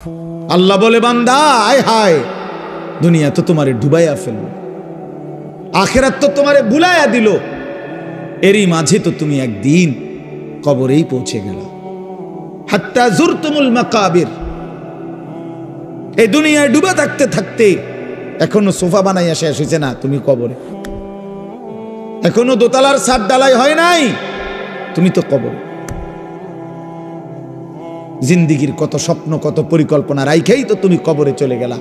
আল্লাহ বলে বান্দা আয় হায় দুনিয়া তো তোমারে ডুবাইয়া ফেলল, আখিরাত তো তোমারে ভুলাইয়া দিল, এরই মাঝে তো তুমি একদিন কবরেই পৌঁছে গেল। হাত্তা জুরতুমুল মাকাবির, এই দুনিয়ায় ডুবে থাকতে থাকতে এখনো সোফা বানাইয়া শেষ হয়েছে না, তুমি কবরে। এখনো দোতলার ছাদ ডালাই হয় নাই, তুমি তো কবরে। জিন্দিগির কত স্বপ্ন কত পরিকল্পনা রাইখেই তো তুমি কবরে চলে গেলা,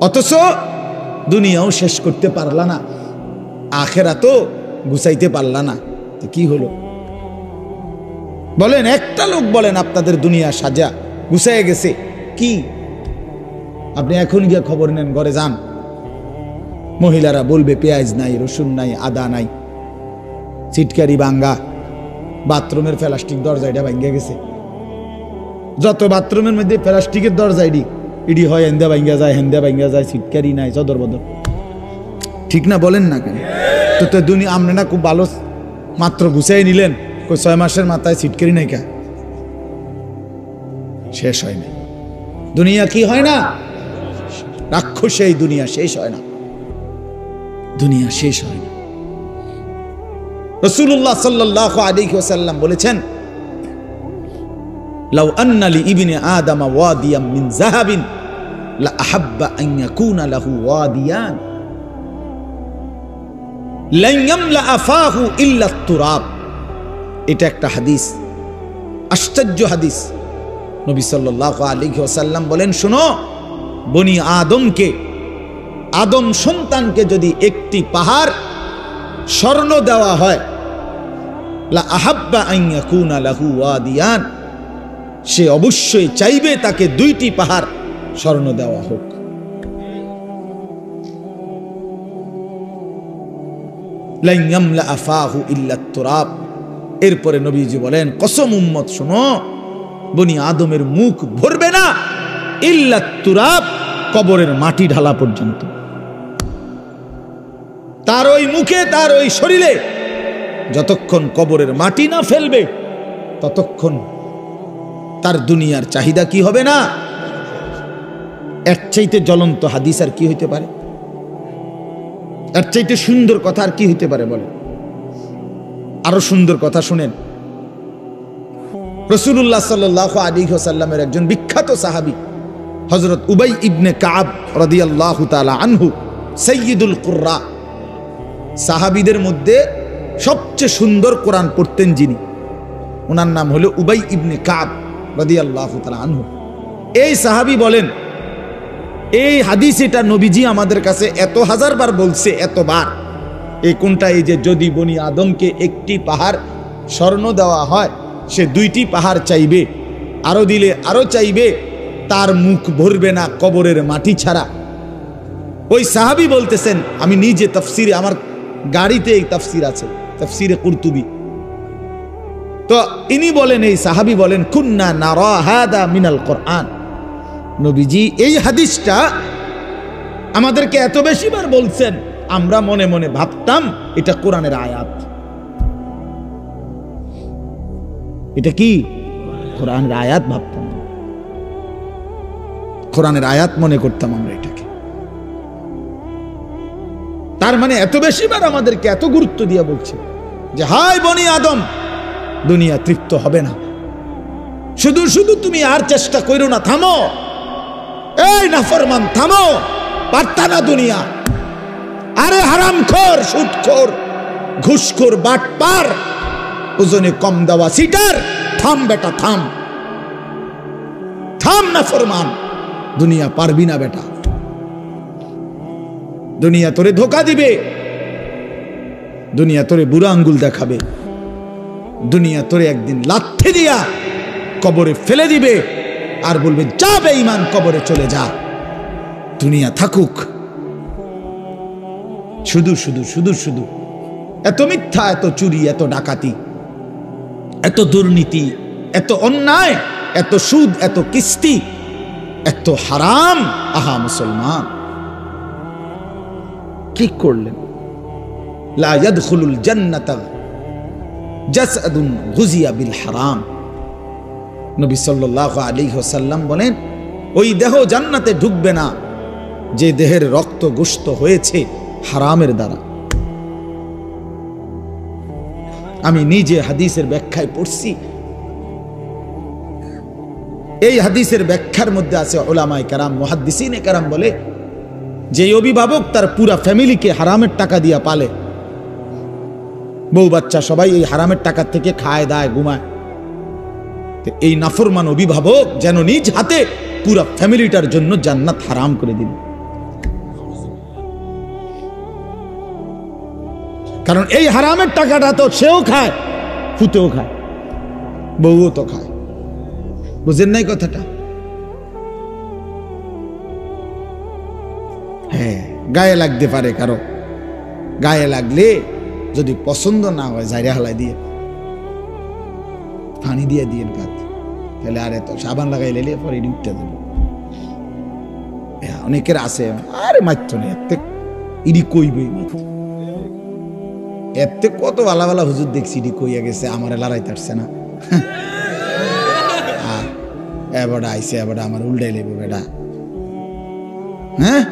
অথচ দুনিয়াও শেষ করতে পারলা না, আখিরাতও গুছাইতে পারলা না, তো কি হলো বলেন? একটা লোক বলেন আপনাদের দুনিয়া সাজা গুছাইয়া গেছে কি? আপনি এখন গিয়ে খবর নেন, ঘরে যান, মহিলারা বলবে পেঁয়াজ নাই, রসুন নাই, আদা নাই, চিটকারি ভাঙ্গা, বাথরুমের প্লাস্টিক দরজাটা ভাঙ্গা গেছে। যত বাথরুমের মধ্যে প্লাস্টিকের দরজা ইডি হয়, হেন্দা ভাঙ্গা যায়, হেন্দা ভাঙ্গা যায়, চিটকারি নাই, চদর বদর, ঠিক না বলেন না কেন? তো দুনিয়া আপনি না খুব ভালো মাত্র গুছাই নিলেন, 6 মাসের মাথায় চিটকারি নাই কে? শেষ হয় না দুনিয়া, কি হয় না? রাক্ষস, এই দুনিয়া শেষ হয় না, দুনিয়া শেষ হয় না। রাসূলুল্লাহ সাল্লাল্লাহু আলাইহি ওয়াসাল্লাম বলেছেন, লাউ আন্না লি ইবনে আদম ওয়াদিয়াম মিন যাহাবিন লা আহাব্বা আন ইয়াকুনা লাহু ওয়াদিয়ান লান ইয়ামলা আফাহু ইল্লা তুরাব। এটা একটা হাদিস, আশ্চর্য হাদিস। নবী সাল্লাল্লাহু আলাইহি ওয়াসাল্লাম বলেন, শোনো, বনি আদমকে, আদম সন্তানকে যদি একটি পাহাড় স্বর্ণ দেওয়া হয়, লা আহাব্বা আন ইয়াকুনা লাহু ওয়াদিয়ান, সে অবশ্যই চাইবে তাকে 2টি পাহাড় স্বর্ণ দেওয়া হোক। লা ইয়ামলা আফাহু ইল্লা তুরাব। এরপরে নবীজি বলেন, কসম উম্মত শোনো, বনি আদমের মুখ ভরবে না ইল্লা তুরাব, কবরের মাটি ঢালা পর্যন্ত। তার ওই মুখে, তার ওই শরীরে যতক্ষণ কবরের মাটি না ফেলবে ততক্ষণ তার দুনিয়ার চাহিদা কি হবে না? এর চাইতে জ্বলন্ত হাদিস আর কি হইতে পারে? এর চাইতে সুন্দর কথা আর কি হইতে পারে বলে? আরো সুন্দর কথা শুনেন। রাসূলুল্লাহ সাল্লাল্লাহু আলাইহি ওয়াসাল্লামের একজন বিখ্যাত সাহাবী হযরত উবাই ইবনে কাব রাদিয়াল্লাহু তাআলা আনহু, সাইয়্যিদুল কুররা, সাহাবীদের মধ্যে সবচেয়ে সুন্দর কোরআন পড়তেন যিনি, ওনার নাম হলো উবাই ইবনে কাব রাদিয়াল্লাহু তাআলা আনহু। এই সাহাবী বলেন, এই হাদিস এটা নবীজি আমাদের কাছে এত হাজারবার বলছে, এতবার। এই কোনটা? এই যে যদি বনি আদমকে একটি পাহাড় স্বর্ণ দেওয়া হয়, সে 2টি পাহাড় চাইবে, আরো দিলে আরো চাইবে, তার মুখ ভরবে না কবরের মাটি ছাড়া। ওই সাহাবী বলতেছেন, আমি নিজে তাফসিরে, আমার গাড়িতে এই তাফসির আছে, তাফসিরে কুরতুবী। তো ইনি বলেন, এই সাহাবী বলেন, কুন্না নারা হাদা মিনাল কোরআন। নবীজি এই হাদিসটা আমাদেরকে এত বেশিবার বলছেন, আমরা মনে মনে ভাবতাম এটা কোরআনের আয়াত। এটা কি? কোরআনের আয়াত ভাবতাম, কোরআনের আয়াত মনে করতাম আমরা এটাকে। তার মানে এত বেশিবার আমাদেরকে এত গুরুত্ব দিয়ে বলছে যে হায় বনি আদম, দুনিয়া তৃপ্ত হবে না, শুধু শুধু তুমি আর চেষ্টা করো না, থামো, এই নাফরমান থামো, পারতা না দুনিয়া। আরে হারামখোর, সুদখোর, ঘুষখোর, বাটপার, ওজনে কম দেওয়া সিটার, থাম বেটা থাম, থাম নাফরমান, দুনিয়া পারবি না বেটা, দুনিয়া তোরে ধোকা দিবে, দুনিয়া তোরে বুড়া আঙ্গুল দেখাবে, দুনিয়া তোরে একদিন লাথি দিয়া কবরে ফেলে দিবে আর বলবে যা বেঈমান, কবরে চলে যা, দুনিয়া থাকুক। শুধু শুধু শুধু শুধু এত মিথ্যা, এত চুরি, এত ডাকাতি, এত দুর্নীতি, এত অন্যায়, এত সুদ, এত কিস্তি, এত হারাম। আহা মুসলমান, কি করলেন? লা ইয়াদখুলুল জান্নাতা জাসআদুন গুযিয়া বিল হারাম। নবী সাল্লাল্লাহু আলাইহি ওয়াসাল্লাম বলেন, ওই দেহ জান্নাতে ঢুকবে না যে দেহের রক্ত গোশত হয়েছে হারামের দ্বারা। আমি নিজে হাদিসের ব্যাখ্যায় পড়ছি, এই হাদিসের ব্যাখ্যার মধ্যে আছে উলামায়ে কেরাম, মুহাদ্দিসিনে কেরাম বলে যে অভিভাবক তার পুরা ফ্যামিলিকে হারামের টাকা দিয়া পালে, বউ বাচ্চা সবাই এই হারামের টাকা থেকে খায় দায় ঘুমায়, এই নাফরমান অভিভাবক যেন নিজ হাতে পুরা ফ্যামিলিটার জন্য জান্নাত হারাম করে দিল। কারণ এই হারামের টাকাটা তো সেও খায়, ফুতেও খায়, বউও তো খায়। বুঝেন নাই কথাটা? হ্যাঁ, গায়ে লাগতে পারে কারো, গায়ে লাগলে যদি পছন্দ না হয় জাইরা হালাই দিয়ে পানি দিয়ে দিয়ে গাত, তাহলে আর এত সাবান লাগাই লেলে পরে উঠতে দেবে। অনেকের আছে আরে মাত্র নেই এতে ইডি কইবে, এতে কত ভালা ভালা হুজুর দেখছি ইডি কইয়া গেছে, আমার লড়াইতে আসছে না, এবারটা আইসে এবারটা আমার উল্টাই লেবে বেটা। হ্যাঁ,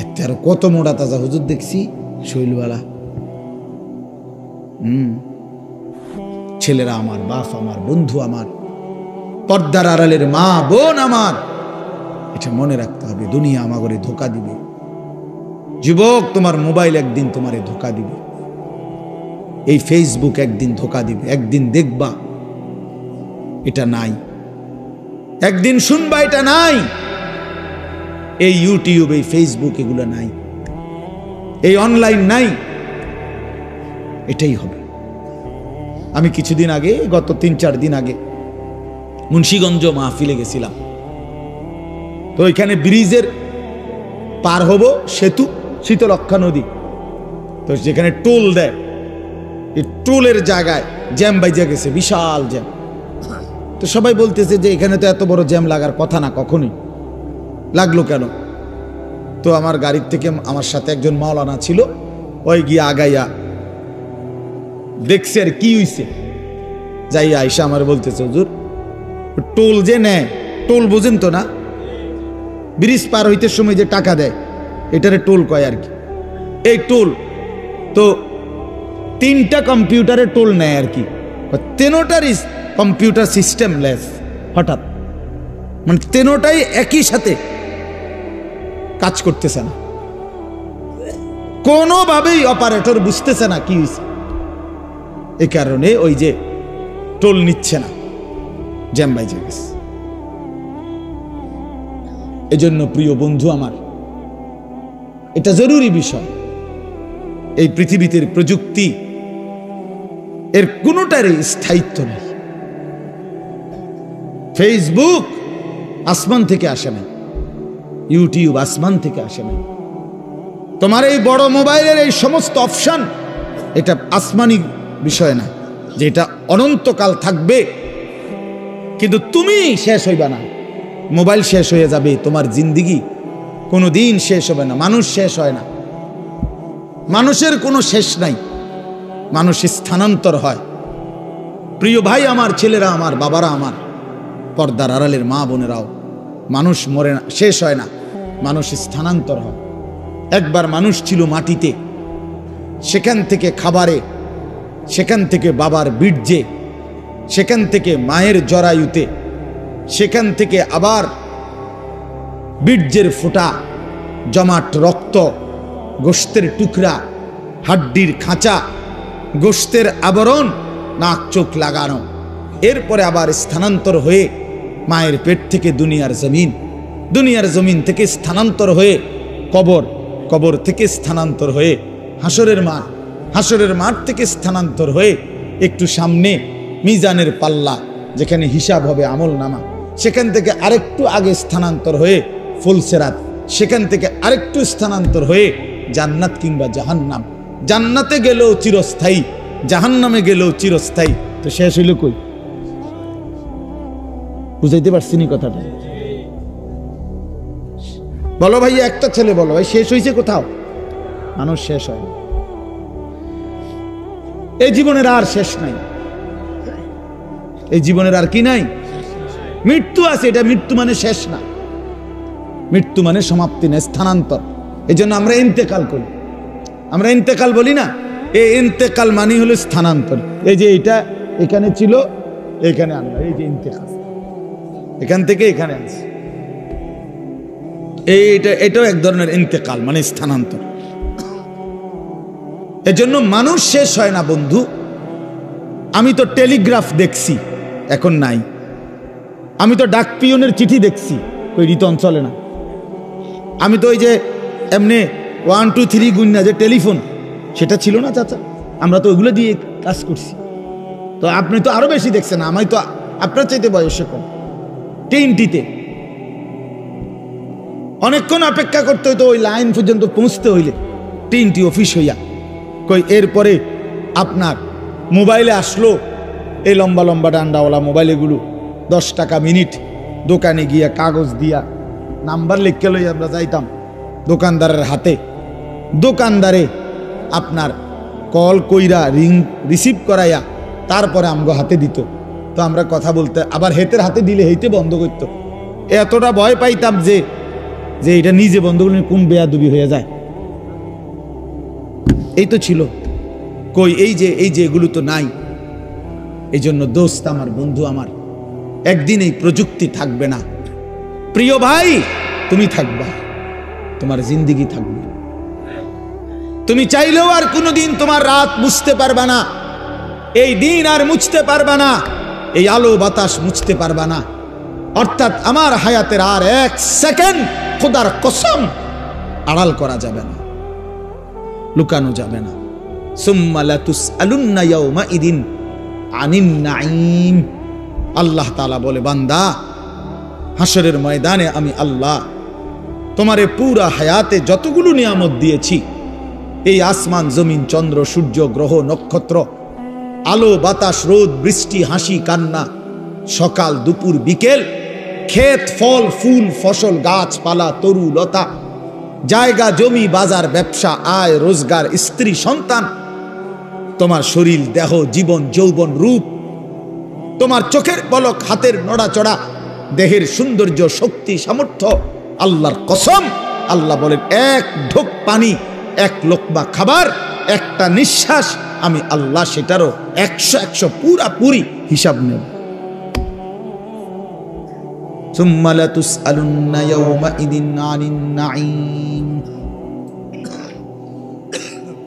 এতে আরো কত মোটা তাজা হুজুর দেখছি শৈলওয়ালা। ছেলেরা আমার, বাপ আমার, বন্ধু আমার, পর্দার আড়ালের মা বোন আমার, এটা মনে রাখতে হবে। দুনিয়া আমাগরে ধোকা দিবে। যুবক, তোমার মোবাইল একদিন তোমারে ধোকা দিবে, এই ফেসবুক একদিন ধোকা দিবে। একদিন দেখবা এটা নাই, একদিন শুনবা এটা নাই, এই ইউটিউব, এই ফেসবুক এগুলো নাই, এই অনলাইন নাই, এটাই হবে। আমি কিছুদিন আগে, গত 3-4 দিন আগে মুন্সিগঞ্জ মাহফিলে গেছিলাম। তো ওইখানে ব্রিজের পার হব, সেতু শীতলক্ষা নদী, তো যেখানে টোল দেয়, এই টোলের জায়গায় জ্যাম বাইজা গেছে, বিশাল জ্যাম। তো সবাই বলতেছে যে এখানে তো এত বড় জ্যাম লাগার কথা না, কখনোই লাগলো কেন? তো আমার গাড়ির থেকে আমার সাথে একজন মাওলানা ছিল, ওই গিয়া আগাইয়া দেখছে আর কি হইছে, যাই আইসা আমার বলতেছে, হুজুর টোল যে নেয়, টোল বোঝেন তো না, ব্রিজ পার হইতে সময় যে টাকা দেয় এটারে টোল কয় আর কি। এই টোল তো 3টা কম্পিউটারে টোল নেয় আর কি, 3টারই কম্পিউটার সিস্টেম লেস, হঠাৎ মানে 3টাই একই সাথে কাজ করতেছে না, কোনোভাবেই অপারেটর বুঝতেছে না কি হয়েছে। এই কারণে ওই যে টোল নিচ্ছে না, জ্যাম বাইজে গেছে। এজন্য প্রিয় বন্ধু আমার, এটা জরুরি বিষয়। এই পৃথিবীতে প্রযুক্তি এর কোনোটারই স্থায়িত্ব নেই। ফেসবুক আসমান থেকে আসে না, ইউটিউব আসমান থেকে আসে না, তোমার এই বড় মোবাইলের এই সমস্ত অপশন এটা আসমানি বিষয় না যে এটা অনন্তকাল থাকবে। কিন্তু তুমি শেষ হইবা না, মোবাইল শেষ হয়ে যাবে, তোমার জিন্দিগি কোনোদিন শেষ হবে না। মানুষ শেষ হয় না, মানুষের কোনো শেষ নাই, মানুষ স্থানান্তর হয়। প্রিয় ভাই আমার, ছেলেরা আমার, বাবারা আমার, পর্দার আড়ালের মা বোনেরাও, মানুষ মরে না, শেষ হয় না, মানুষ স্থানান্তর হয়। একবার মানুষ ছিল মাটিতে, সেখান থেকে খাবারে, সেখান থেকে বাবার বীর্যে, সেখান থেকে মায়ের জরায়ুতে, সেখান থেকে আবার বীর্যের ফোঁটা, জমাট রক্ত, গোশতের টুকরা, হাড্ডির খাঁচা, গোশতের আবরণ, নাক চোখ লাগানো, এরপরে আবার স্থানান্তর হয়ে মায়ের পেট থেকে দুনিয়ার জমিন, দুনিয়ার জমিন থেকে স্থানান্তর হয়ে কবর, কবর থেকে স্থানান্তর হয়ে হাসরের মাঠ, হাসরের মাঠ থেকে স্থানান্তর হয়ে একটু সামনে মিজানের পাল্লা, যেখানে হিসাব হবে আমল নামা, সেখান থেকে আরেকটু আগে স্থানান্তর হয়ে ফুলসেরাত, সেখান থেকে আরেকটু স্থানান্তর হয়ে জান্নাত কিংবা জাহান্নাম। জান্নাতে গেলেও চিরস্থায়ী, জাহান্নামে গেলেও চিরস্থায়ী। তো শেষ হইল কই? বুঝাইতে পারছি নি কথাটা? বলো ভাই, একটা ছেলে বলো ভাই, শেষ হয়েছে কোথাও? মানুষ শেষ হয় না, এই জীবনের আর শেষ নাই। এই জীবনের আর কি নাই? মৃত্যু আছে, এটা মৃত্যু মানে শেষ না, মৃত্যু মানে সমাপ্তি না, স্থানান্তর। এই জন্য আমরা ইন্তেকাল করি, আমরা ইন্তেকাল বলি না, এই ইন্তেকাল মানে হলো স্থানান্তর। এই যে এটা এখানে ছিল, এখানে আনলাম, এই যে ইন্তেকাল, এখান থেকে এখানে আসছে, এটাও এক ধরনের ইন্তেকাল মানে স্থানান্তর। এজন্য মানুষ শেষ হয় না বন্ধু। আমি তো টেলিগ্রাফ দেখছি, এখন নাই। আমি তো ডাক পিয়নের চিঠি দেখছি, ওই রিতন চলে না। আমি তো ওই যে এমনি 1 2 3 গুণনা যে টেলিফোন, সেটা ছিল না চাচা, আমরা তো ওইগুলো দিয়ে কাজ করছি। তো আপনি তো আরো বেশি দেখছেন, আমি তো আপনার চাইতে বয়সে কম। টিনটিতে অনেকক্ষণ অপেক্ষা করতে হইতো, ওই লাইন পর্যন্ত পৌঁছতে হইলে টিনটি অফিস হইয়া। কই এরপরে আপনার মোবাইলে আসলো, এই লম্বা লম্বা ডান্ডাওয়ালা মোবাইল, এগুলো 10 টাকা মিনিট। দোকানে গিয়া কাগজ দিয়া নাম্বার লিখে লই আমরা যাইতাম দোকানদারের হাতে, দোকানদারে আপনার কল কইরা রিং রিসিভ করাইয়া তারপরে আমগো হাতে দিত। তো আমরা কথা বলতে, আবার হেতের হাতে দিলে হেইতে বন্ধ করতো। এতটা ভয় পাইতাম যে এটা নিজে বন্ধ করলে কোন বেয়াদবি হয়ে যায়। এই তো ছিল। কই এই যে এগুলো তো নাই। এই জন্য দোস্ত আমার, বন্ধু আমার, একদিন এই প্রযুক্তি থাকবে না। প্রিয় ভাই, তুমি থাকবা, তোমার জিন্দেগি থাকবে। তুমি চাইলেও আর কোনোদিন তোমার রাত মুছতে পারবা না, এই দিন আর মুছতে পারবা না, এই আলো বাতাস মুছতে পারবা না। অর্থাৎ আমার হায়াতের আর 1 সেকেন্ড খোদার কসম আড়াল করা যাবে না, লুকানো যাবে না। সুম্মা লাতুসআলুন্না ইয়াওমাইদিন আনিন নাঈম। আল্লাহ তাআলা বলে, বান্দা, হাসরের ময়দানে আমি আল্লাহ তোমারে পুরা হায়াতে যতগুলো নিয়ামত দিয়েছি, এই আসমান জমিন চন্দ্র সূর্য গ্রহ নক্ষত্র, আলো বাতাস রোদ বৃষ্টি হাসি কান্না, সকাল দুপুর বিকেল, ক্ষেত ফল ফুল ফসল গাছপালা তরু লতা, জায়গা জমি বাজার ব্যবসা আয় রোজগার স্ত্রী সন্তান, তোমার শরীর দেহ জীবন যৌবন রূপ, তোমার চোখের পলক হাতের নড়াচড়া, দেহের সৌন্দর্য শক্তি সামর্থ্য, আল্লাহর কসম আল্লাহ বলেন, 1 ঢোক পানি 1 লোকমা খাবার একটা নিঃশ্বাস আমি আল্লাহ সেটারও 100 পুরাপুরি হিসাব নেব। সুম্মা লাতুসআলুন্না ইয়াওমাইদিন আনিন নাঈম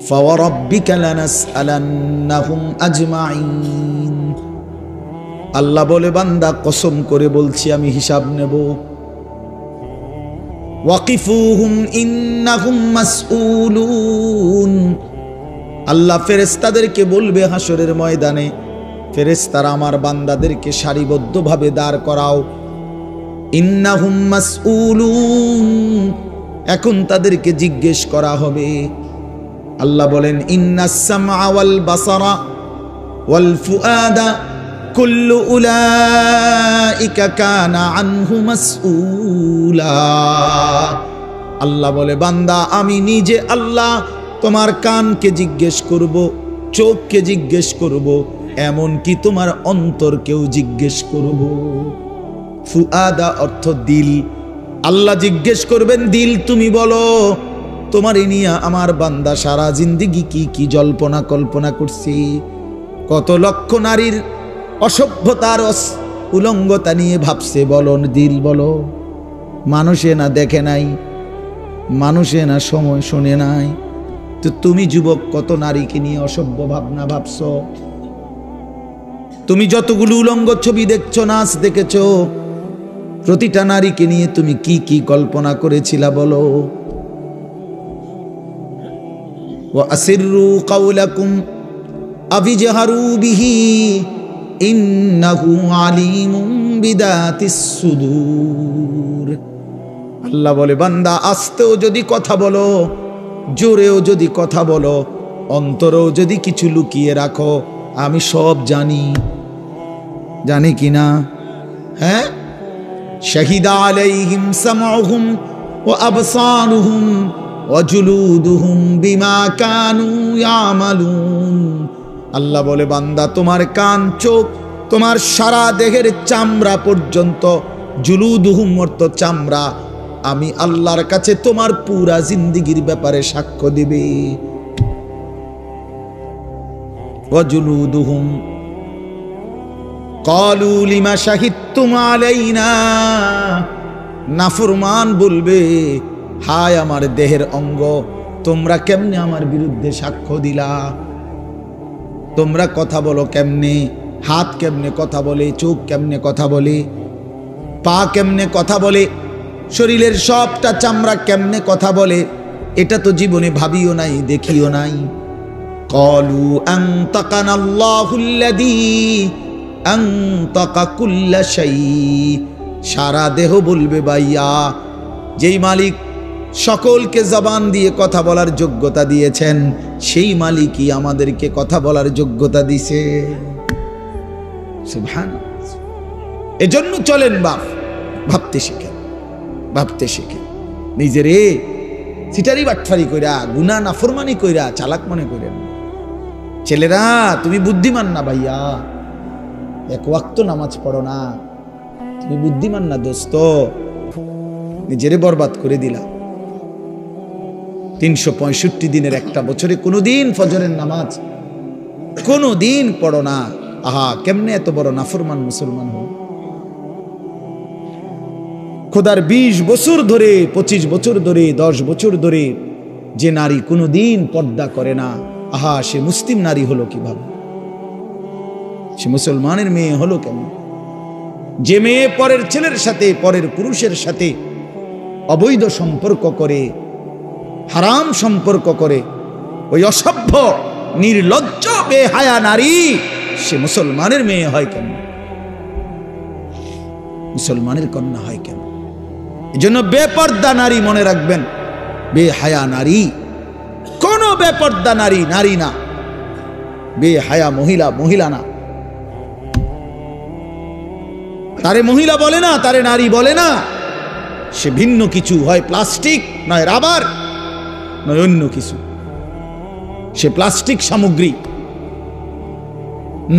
ফাওয়ারাব্বিকা লানাসআলান্নাহুম আজমাইন। আল্লাহ বলে, বান্দা কসম করে বলছি আমি হিসাব নেব। ওয়াকিফুহুম ইন্নাহুম মাসউলুন। আল্লাহ ফেরেশতাদেরকে বলবে হাসরের ময়দানে, ফেরেশতারা আমার বান্দাদেরকে সারিবদ্ধভাবে দাঁড় করাও। ইন্নাহুম মাসউলুন, এখন তাদেরকে জিজ্ঞেস করা হবে। আল্লাহ বলেন, ইন্নাস সামআ ওয়াল বাসারা ওয়াল ফুআদা কুল্লু উলাইকা কানা আনহু মাসউলা। আল্লাহ বলে, বান্দা আমি নিজে আল্লাহ তোমার কানকে জিজ্ঞেস করব, চোখকে জিজ্ঞেস করব, এমন কি তোমার অন্তরকেও জিজ্ঞেস করব। ফুআদা অর্থ দিল। আল্লাহ জিজ্ঞেস করবেন, দিল তুমি বলো তোমার নিয়ে আমার বান্দা সারা জিন্দেগি কি কি জল্পনা কল্পনা করছি, কত লক্ষ নারীর অসভ্যতার উলঙ্গতা নিয়ে ভাবছে, বলো দিল বলো। মানুষে না দেখে নাই, মানুষে না সময় শোনে নাই, তো তুমি যুবক কত নারীকে নিয়ে অসভ্য ভাবনা ভাবছ। তুমি যতগুলো উলঙ্গ ছবি দেখছো, নাচ দেখেছ, প্রতিটা নারীকে নিয়ে তুমি কি কি কল্পনা করেছিলা বলো। ওয়া আসিররু কাওলাকুম আবিজহারু বিহি ইন্নাহু আলিমুম বিদাতিস সুদূর। আল্লাহ বলে, বান্দা আস্তেও যদি কথা বলো, জোরেও যদি কথা বলো, অন্তরেও যদি কিছু লুকিয়ে রাখো, আমি সব জানি। জানি কিনা? হ্যাঁ। শাহিদা আলাইহিম সামউহুম ওয়া আবসারুহুম ওয়া জুলুদুহুম বিমা কানু ইয়ামালুন। আল্লাহ বলে, বান্দা তোমার কান চোখ তোমার সারা দেহের চামড়া পর্যন্ত, জুলুদুহুম অর্থ চামড়া, আমি আল্লাহর কাছে তোমার পুরা জিন্দেগীর ব্যাপারে সাক্ষ্য দিবে। ওয়া জুলুদুহুম ক্বালু লিমা শাহিদতুম আলাইনা, নাফরমান বলবে, হায় আমার দেহের অঙ্গ, তোমরা কেমনে আমার বিরুদ্ধে সাক্ষ্য দিলা? তোমরা কথা বলো কেমনে? হাত কেমনে কথা বলে, চোখ কেমনে কথা বলে, পা কেমনে কথা বলে, শরীরের সবটা চামড়া কেমনে কথা বলে, এটা তো জীবনে ভাবিও নাই, দেখিও নাই। ক্বালু আনতাকানাল্লাহুল্লাযী আনতাকা কুল্লা শাই, সারা দেহ বলবে ভাইয়া, যেই মালিক সকলকে জবান দিয়ে কথা বলার যোগ্যতা দিয়েছেন, সেই মালিকই আমাদেরকে কথা বলার যোগ্যতা দিছে। সুবহানাল্লাহ। এজন্য চলেন বাপ, ভাবতে শিখেন, ভাবতে শিখেন। নিজেরে সিটারি বাটফারি কইরা, গুনাহ নাফরমানি কইরা চালাক মনে করেন। ছেলেরা, তুমি বুদ্ধিমান না ভাইয়া, এক ওয়াক্ত নামাজ পড়ো না, তুমি বুদ্ধিমান না দোস্ত, নিজেরে বরবাদ করে দিলা। 365 দিনের একটা বছরে কোনোদিন ফজরের নামাজ কোনোদিন পড়ো না। আহা, কেমনে এত বড় নাফরমান মুসলমান হল? খোদার 20 বছর ধরে, 25 বছর ধরে, 10 বছর ধরে যে নারী কোনোদিন পর্দা করে না, আহা, সে মুসলিম নারী হলো কিভাবে? সে মুসলমানের মেয়ে হলো কেমন? যে মেয়ে পরের ছেলের সাথে, পরের পুরুষের সাথে অবৈধ সম্পর্ক করে, হারাম সম্পর্ক করে, ওই অসভ্য নির্লজ্জ বেহায়া নারী, সে মুসলমানের মেয়ে হয় কেন? মুসলমানের কন্যা হয় কেন? এজন্য বেপর্দা নারী মনে রাখবেন, বেহায়া নারী কোন বেপর্দা নারী নারী না, বেহায়া মহিলা মহিলা না। তারে মহিলা বলে না, তারে নারী বলে না, সে ভিন্ন কিছু, হয় প্লাস্টিক, নয় রাবার, নয় অন্য কিছু, সে প্লাস্টিক সামগ্রী।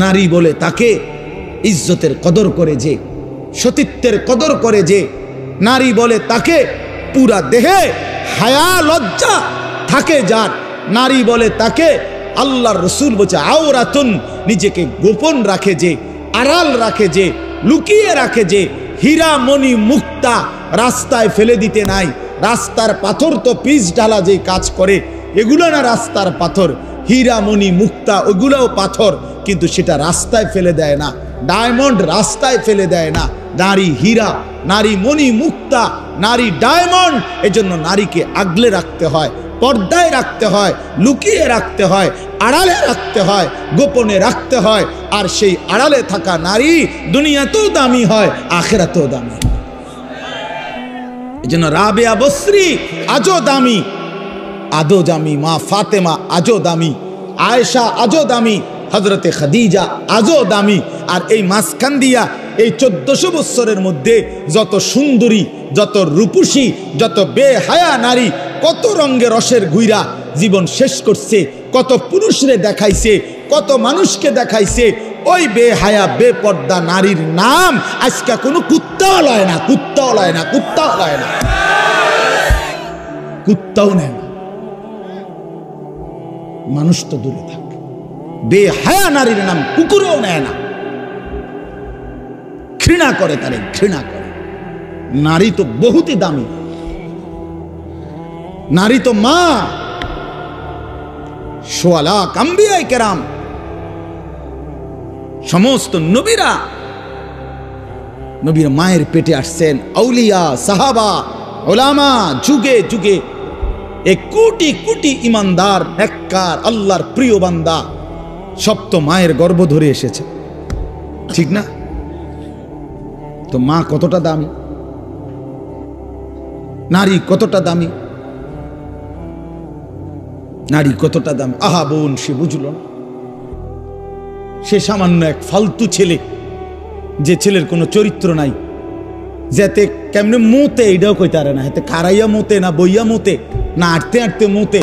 নারী বলে তাকে ইজ্জতের কদর করে যে, সতীত্বের কদর করে যে, নারী বলে তাকে পুরা দেহে হায়া লজ্জা থাকে যার, নারী বলে তাকে আল্লাহর রাসূল বলছে আওরাতুন, নিজেকে গোপন রাখে যে, আড়াল রাখে যে, লুকিয়ে রাখে যে, হীরা মণি মুক্তা রাস্তায় ফেলে দিতে নাই। রাস্তার পাথর তো পিচ ঢালা যে কাজ করে, এগুলো না রাস্তার পাথর, হীরা মণি মুক্তা ওগুলোও পাথর, কিন্তু সেটা রাস্তায় ফেলে দেয় না। ডায়মন্ড রাস্তায় ফেলে দেয় না। নারী হীরা, নারী মণি মুক্তা, নারী ডায়মন্ড। এজন্য নারীকে আগলে রাখতে হয়, পর্দায় রাখতে হয়, লুকিয়ে রাখতে হয়, আড়ালে রাখতে হয়, গোপনে রাখতে হয়। আর সেই আড়ালে থাকা নারী দুনিয়াতেও দামি হয়, আখিরাতেও দামি। এজন্য রাবেয়া বসরি আজও দামি, আদো দামি, মা ফাতেমা আজও দামি, আয়েশা আজও দামি, হযরতে খাদিজা আজও দামি। আর এই মাঝখান দিয়া এই 1400 বছরের মধ্যে যত সুন্দরী, যত রূপসী, যত বেহায়া নারী কত রঙে রসের ঘুইরা জীবন শেষ করছে, কত পুরুষরে দেখাইছে, কত মানুষকে দেখাইছে। ওই বেহায়া বেপর্দা নারীর নাম আজকে কোনো কুত্তাও লয় না, কুত্তাও লয় না, কুত্তাও লয় না, কুত্তাও নেয় না, মানুষ তো দূরে থাকে। বেহায়া নারীর নাম কুকুরও নেয় না, ঘৃণা করে, তারে ঘৃণা করে। নারী তো বহুতই দামি, নারী তো মা। সোয়া লাখ আম্বিয়ায়ে কেরাম, সমস্ত নবীরা, নবীর মায়ের পেটে আসছেন। আউলিয়া, সাহাবা, ওলামা, যুগে যুগে এক কোটি কোটি ইমানদার, নেককার, আল্লাহর প্রিয় বান্দা, সব তো মায়ের গর্ভ ধরে এসেছে, ঠিক না? তো মা কতটা দামি, নারী কতটা দামি, নারী কতটা দামি। আহা বোন, সে বুঝল না। সে সামান্য এক ফালতু ছেলে, যে ছেলের কোনো চরিত্র নাই, যাতে কেমনে মোতে এইটাও কইতে পারে না, হাতে খারাইয়া মোতে না, বইয়া মোতে না, আটতে আটতে মোতে।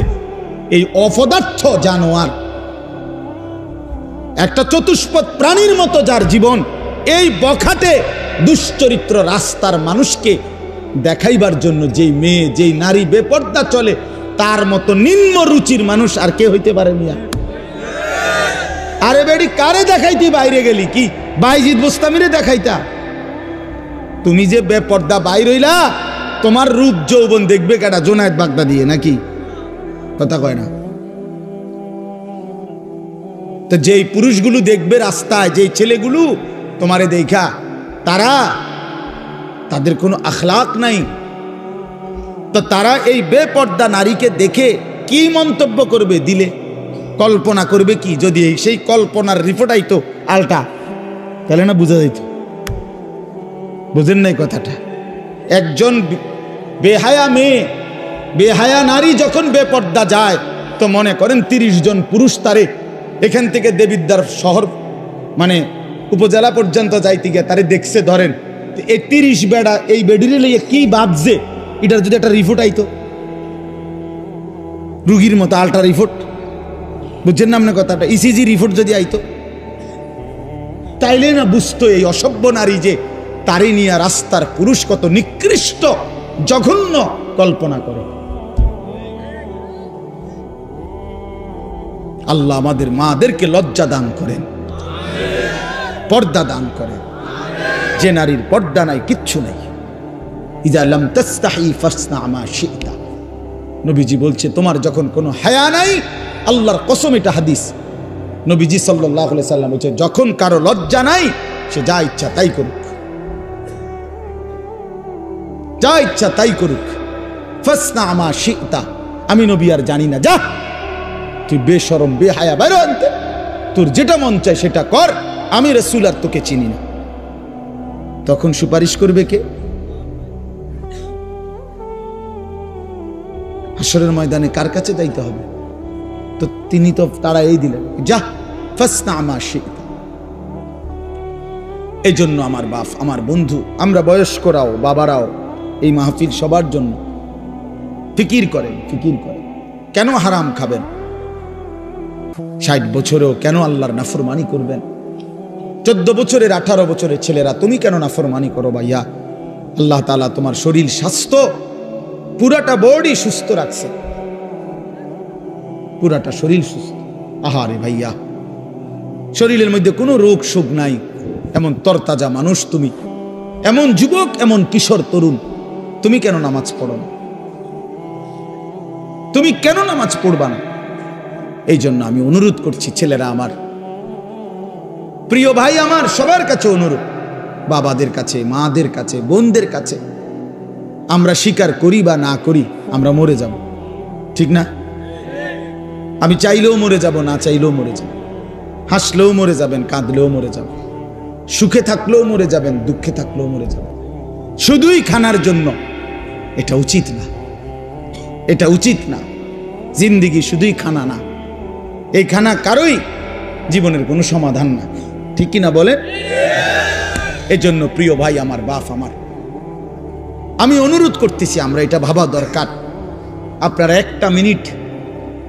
এই অপদার্থ জানোয়ার একটা চতুষ্পদ প্রাণীর মতো যার জীবন, এই বখাটে দুশ্চরিত্র রাস্তার মানুষকে দেখাইবার জন্য যেই মেয়ে যেই নারী বেপর্দা চলে, তার মতো নিম্ন রুচির মানুষ আর কে হইতে পারে মিয়া? আরে বেডি, কারে দেখাইতি বাইরে গেলি? কি বাইজিদ বুস্তামিরে দেখাইতা? তুমি যে বেপর্দা বাইর হইলা, তোমার রূপ যৌবন দেখবে কাটা জোনায়েদ বাগদা দিয়ে নাকি? কথা কয় না তো? যেই পুরুষগুলো দেখবে রাস্তায়, যেই ছেলেগুলো তোমারে দেখা, তাদের কোনো আখলাক নাই, তো তারা এই বেপর্দা নারীকে দেখে কি মন্তব্য করবে? দিলে কল্পনা করবে কি? যদি সেই কল্পনার রিপোর্ট আইতো আলটা, তাহলে না বুঝা যাইত। বুঝেন নাই কথাটা? একজন বেহায়া মেয়ে, বেহায়া নারী যখন বেপর্দা যায়, তো মনে করেন 30 জন পুরুষ তারে এখান থেকে দেবিদ্বার শহর মানে উপজেলা পর্যন্ত যাইতে গিয়ে তারে দেখছে, ধরেন এই 30 বেড়া এই বেডিরে লইয়া কি ভাবছে, এটার যদি একটা রিপোর্ট আইতো, রুগীর মতো আল্ট্রা রিপোর্ট, বুঝছেন না আপনার কথাটা? ইসিজি রিপোর্ট যদি আইতো, তাইলে না বুঝতো এই অসভ্য নারী যে তারে নিয়ে রাস্তার পুরুষ কত নিকৃষ্ট জঘন্য কল্পনা করে। আল্লাহ আমাদের মাদেরকে লজ্জা দান করেন, পর্দা দান করেন। যে নারীর পর্দা নাই, কিচ্ছু নাই। ইযা লাম তাস্তাহি ফাসনা মা শিতা, নবীজি বলছে তোমার যখন কোনো হায়া নাই, আল্লাহর কসম এটা হাদিস, নবীজি সাল্লাল্লাহু আলাইহি সাল্লাম বলছে যখন কারো লজ্জা নাই, সে যা ইচ্ছা তাই করুক, যা ইচ্ছা তাই করুক। ফাসনা মা শিতা, আমি নবী আর জানি না, যা তুই বেশরম বেহায়া বাইরে আনতে, তোর যেটা মন চায় সেটা কর, আমি রাসূল আর তোকে চিনি না। তখন সুপারিশ করবে কে? হাসরের ময়দানে কার কাছে যাইতে হবে? তো তিনি তো তারা এই দিলেন, যা ফাসনা মা শিতা। এই জন্য আমার বাপ, আমার বন্ধু, আমরা বয়স্করাও বাবারাও এই মাহফিল সবার জন্য ফিকির করেন, ফিকির করেন। কেন হারাম খাবেন? 60 বছরেও কেন আল্লাহর নাফরমানি করবেন? 14 বছরের 18 বছরের ছেলেরা তুমি কেন নাফরমানি করো ভাইয়া? আল্লাহ তাআলা তোমার শরীর স্বাস্থ্য পুরাটা বডি সুস্থ রাখছে, পুরাটা শরীর সুস্থ। আহারে ভাইয়া, শরীরের মধ্যে কোনো রোগ শোক নাই, এমন তরতাজা মানুষ তুমি, এমন যুবক, এমন কিশোর তরুণ, তুমি কেন নামাজ পড়ো না? তুমি কেন নামাজ পড়বা না? এই জন্য আমি অনুরোধ করছি, ছেলেরা আমার, প্রিয় ভাই আমার, সবার কাছে অনুরোধ, বাবাদের কাছে, মাদের কাছে, বোনদের কাছে, আমরা স্বীকার করি বা না করি, আমরা মরে যাব, ঠিক না? আমি চাইলেও মরে যাব, না চাইলেও মরে যাব। হাসলেও মরে যাবেন, কাঁদলেও মরে যাবেন, সুখে থাকলেও মরে যাবেন, দুঃখে থাকলেও মরে যাবেন। শুধুই খানার জন্য, এটা উচিত না, এটা উচিত না। জিন্দিগি শুধুই খানা না, এই খানা কারোই জীবনের কোনো সমাধান না, ঠিক কিনা বলে? এজন্য প্রিয় ভাই আমার, বাপ আমার, আমি অনুরোধ করতেছি, আমরা এটা ভাবা দরকার। আপনারা একটা মিনিট,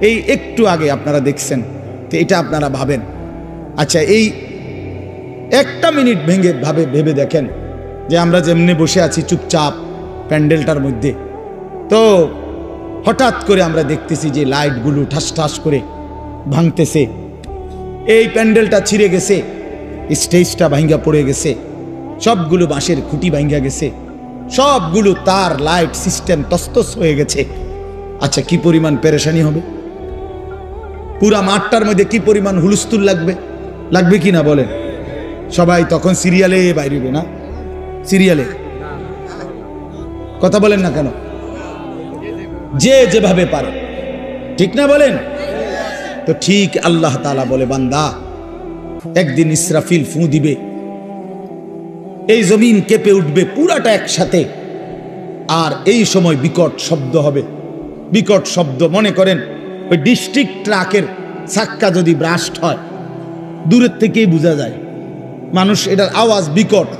এই একটু আগে আপনারা দেখছেন, তো এটা আপনারা ভাবেন। আচ্ছা, এই একটা মিনিট ভেবে দেখেন যে আমরা যেমনি বসে আছি চুপচাপ প্যান্ডেলটার মধ্যে, তো হঠাৎ করে আমরা দেখতেছি যে লাইটগুলো ঠাস ঠাস করে ভাঙতেছে, এই প্যান্ডেলটা ছিঁড়ে গেছে, স্টেজটা ভাঙ্গা পড়ে গেছে, সবগুলো বাঁশের খুঁটি ভাঙ্গা গেছে, সবগুলো তার লাইট সিস্টেম তস্তস হয়ে গেছে। আচ্ছা, কি পরিমাণ পেরেশানি হবে? পুরা মাঠটার মধ্যে কি পরিমাণ হুলস্থুল লাগবে, লাগবে কি না বলেন? সবাই তখন সিরিয়ালে বাইরে, না সিরিয়ালে, কথা বলেন না কেন? যে যেভাবে পারে, ঠিক না বলেন? তো ঠিক আল্লাহ তাআলা বলে, বান্দা, একদিন ইসরাফিল ফু দিবে, এই জমিন কেঁপে উঠবে পুরাটা একসাথে, আর এই সময় বিকট শব্দ হবে। বিকট শব্দ, মনে করেন ওই ডিস্ট্রিক্ট ট্রাকের চাক্কা যদি ব্রাস্ট হয়, দূরের থেকেই বোঝা যায়, মানুষ এটার আওয়াজ বিকট,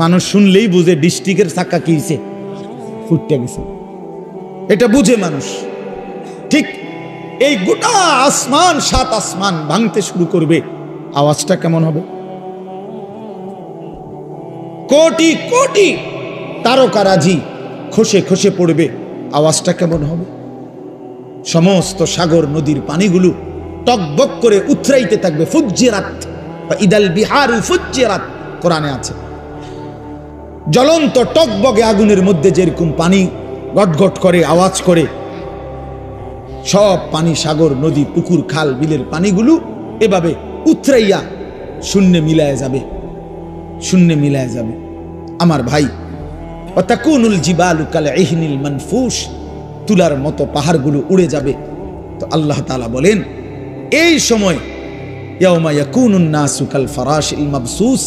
মানুষ শুনলেই বুঝে ডিস্ট্রিক্টের চাক্কা কি হয়েছে, ফুটতে গেছে, এটা বুঝে মানুষ। ঠিক এই গোটা আসমান, 7 আসমান ভাঙতে শুরু করবে, আওয়াজটা কেমন হবে? কোটি কোটি তারকারাজি খসে খসে পড়বে, আওয়াজটা কেমন হবে? সমস্ত সাগর নদীর পানিগুলো টকবক করে উথরাইতে থাকবে। ফুজ্জিরাত ইদাল বিহারু ফুজ্জিরাত কোরআনে আছে। জ্বলন্ত টকবগে আগুনের মধ্যে যেরকম পানি গটগট করে আওয়াজ করে, সব পানি, সাগর নদী পুকুর খাল বিলের পানিগুলো এভাবে উথরাইয়া শূন্যে মিলায় যাবে, শূন্যে মিলায় যাবে। আমার ভাই, ওয়াতাকুনুল জিবালু কাল ইহনিল মানফুস, তুলার মতো পাহাড়গুলো উড়ে যাবে। তো আল্লাহ তাআলা বলেন এই সময় ইয়াউমা ইয়াকুনুন নাসু কাল ফারাশিল মাবসুস,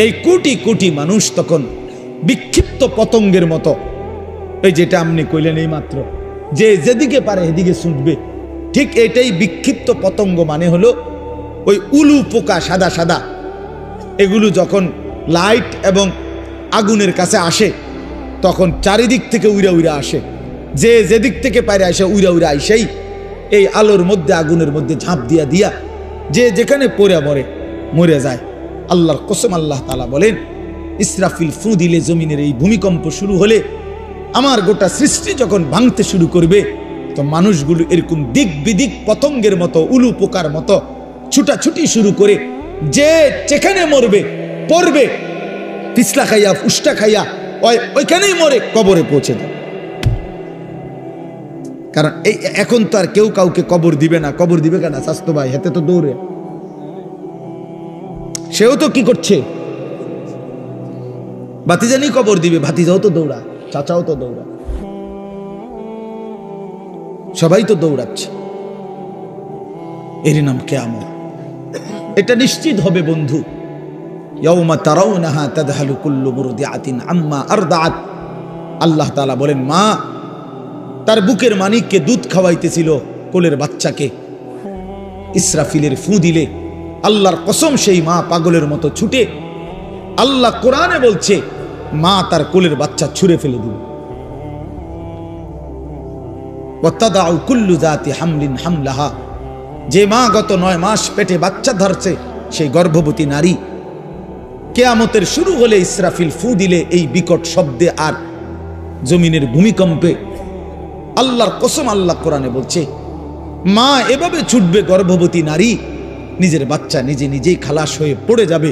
এই কোটি কোটি মানুষ তখন বিক্ষিপ্ত পতঙ্গের মতো, এই যেটা আপনি কইলেন এই মাত্র, যে যেদিকে পারে এদিকে ছুটবে, ঠিক এটাই বিক্ষিপ্ত পতঙ্গ মানে হলো ওই উলু পোকা সাদা সাদা, এগুলো যখন লাইট এবং আগুনের কাছে আসে তখন চারিদিক থেকে উইরা উইরা আসে, যে যেদিক থেকে পারে আসে উইরা উইরা আইসেই এই আলোর মধ্যে আগুনের মধ্যে ঝাঁপ দিয়া দিয়া যে যেখানে পড়ে মরে যায়। আল্লাহর কসম, আল্লাহ তাআলা বলেন ইসরাফিল ফু দিলে জমিনের এই ভূমিকম্প শুরু হলে, আমার গোটা সৃষ্টি যখন ভাঙতে শুরু করবে, তো মানুষগুলো এরকম দিক বিদিক পতঙ্গের মতো উলু পোকার মতো ছুটাছুটি শুরু করে, যে যেখানে মরবে পড়বে, পিছলা খাইয়া উষ্টা খাইয়া ওইখানেই মরে কবরে পৌঁছে যাবে। কারণ এই এখন তো আর কেউ কাউকে কবর দিবে না। কবর দিবে কেন? স্বাস্থ্য ভাই হেতে তো দৌড়ে, সেও তো কি করছে, ভাতিজানি কবর দিবে, ভাতিজাও তো দৌড়া, চাচাও তো দৌড়া, সবাই তো দৌড়াচ্ছে। এর নাম কিয়ামত। এটা নিশ্চিত হবে বন্ধু। ইয়াউমা তারাউনাহা তাদহালু কুল্লু মুরদিআতিন আম্মা আরদাআত। আল্লাহ তাআলা বলেন, মা তার বুকের মানিককে দুধ খাওয়াইতেছিল, কোলের বাচ্চাকে, ইসরাফিলের ফু দিলে আল্লাহর কসম সেই মা পাগলের মতো ছুটে, আল্লাহ কোরআনে বলছে মা তার কোলের বাচ্চা ছুঁড়ে ফেলে দিবে। ওয়াতাদাউ কুল্লু যাতি হামলিন হামলাহা, যে মা গত 9 মাস পেটে বাচ্চা ধরছে, সেই গর্ভবতী নারী কিয়ামতের শুরু হলে ইসরাফিল ফু দিলে এই বিকট শব্দে আর জমিনের ভূমিকম্পে, আল্লাহর কসম আল্লাহ কোরআনে বলছে মা এভাবে ছুটবে, গর্ভবতী নারী নিজের বাচ্চা নিজে নিজেই খালাস হয়ে পড়ে যাবে,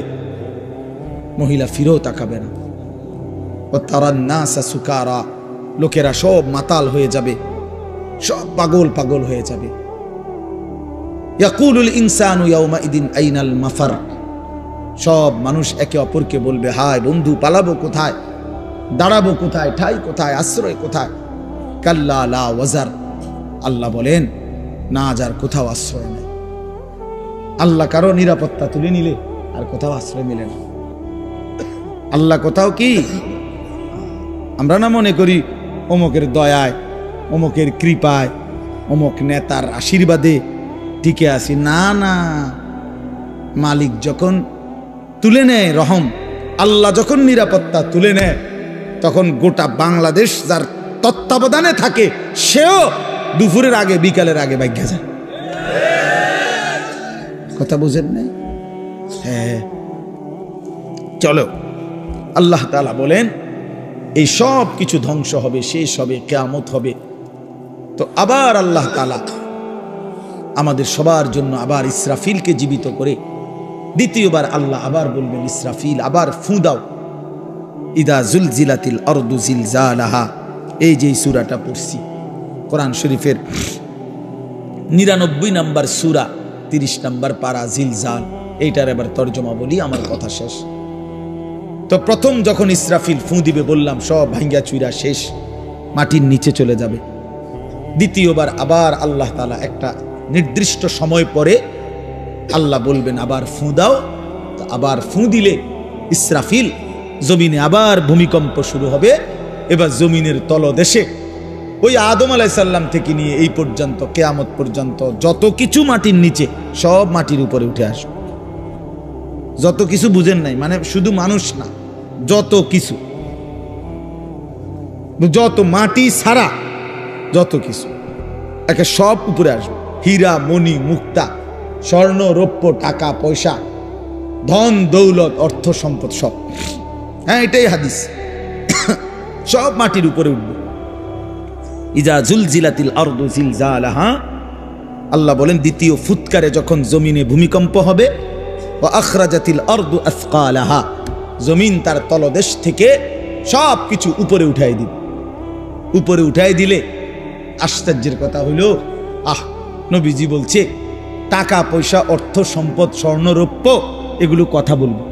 মহিলা ফিরেও তাকাবে না। ও তারান নাসা সুকারা, লোকেরা সব মাতাল হয়ে যাবে, সব পাগল পাগল হয়ে যাবে। ইয়াকুলুল ইনসানু ইয়াউমাইদিন আইনাল মাফার, সব মানুষ একে অপরকে বলবে, হায় বন্ধু, পালাবো কোথায়, দাঁড়াবো কোথায়, ঠাই কোথায়, আশ্রয় কোথায়? কাল্লা লা ওয়াজার, আল্লাহ বলেন না, যার কোথাও আশ্রয় নেই। আল্লাহ কারো নিরাপত্তা তুলে নিলে আর কোথাও আশ্রয় মিলে না। আল্লাহ কোথাও কি, আমরা না মনে করি অমুকের দয়ায়, অমুকের কৃপায়, অমুক নেতার আশীর্বাদে টিকে আছি। না না, মালিক যখন তুলে নেয় রহম, আল্লাহ যখন নিরাপত্তা তুলে নেয়, তখন গোটা বাংলাদেশ যার তত্ত্বাবধানে থাকে, সেও দুপুরের আগে বিকালের আগে ভাগ্যা যায়। কথা বুঝেন নাই? হ্যাঁ, চলো, আল্লাহ তাআলা বলেন এই সব কিছু ধ্বংস হবে, শেষ হবে, কিয়ামত হবে। তো আবার আল্লাহ তাআলা আমাদের সবার জন্য আবার ইসরাফিলকে জীবিত করে দ্বিতীয়বার আল্লাহ আবার বলবেন, ইসরাফিল আবার ফু দাও। ইদা জুলজিলাতিল আরদু জিলজালাহা, এই যে সূরাটা পড়ছি কোরআন শরীফের 99 নম্বর সূরা 30 নম্বর পারা, জিলজাল, এইটার এবার তর্জমা বলি, আমার কথা শেষ। তো প্রথম যখন ইসরাফিল ফু দিবে বললাম সব ভাঙ্গা চুইরা শেষ, মাটির নিচে চলে যাবে। দ্বিতীয়বার আবার আল্লাহ তাআলা একটা নির্দিষ্ট সময় পরে আল্লাহ বলবেন আবার ফু দাও। আবার ফু দিলে ইসরাফিল, জমিনে আবার ভূমিকম্প শুরু হবে। এবার জমিনের তলদেশে ওই আদম আলাইহিস সালাম থেকে নিয়ে এই পর্যন্ত কিয়ামত পর্যন্ত যত কিছু মাটির নিচে, সব মাটির উপরে উঠে আসবে। যত কিছু বুঝেন নাই, মানে শুধু মানুষ না, যত কিছু, যত মাটি ছাড়া যত কিছু একে সব উপরে আসবে। হীরা, মণি, মুক্তা, স্বর্ণ রৌপ্য টাকা পয়সা ধন দৌলত অর্থ সম্পদ সব, হ্যাঁ এটাই হাদিস, সব মাটির উপরে উঠবে। ইজা জুলজিলাতিল আরদু জিলজালাহা, আল্লাহ বলেন দ্বিতীয় ফুৎকারে যখন জমিনে ভূমিকম্প হবে, ওয়া আখরাজাতিল আরদু আসকালাহা, জমিন তার তলদেশ থেকে সব কিছু উপরে উঠাই দিবে। উপরে উঠাই দিলে আশ্চর্যের কথা হইল, নবীজি বলছে টাকা পয়সা অর্থ সম্পদ স্বর্ণ রৌপ্য এগুলো কথা বলবে,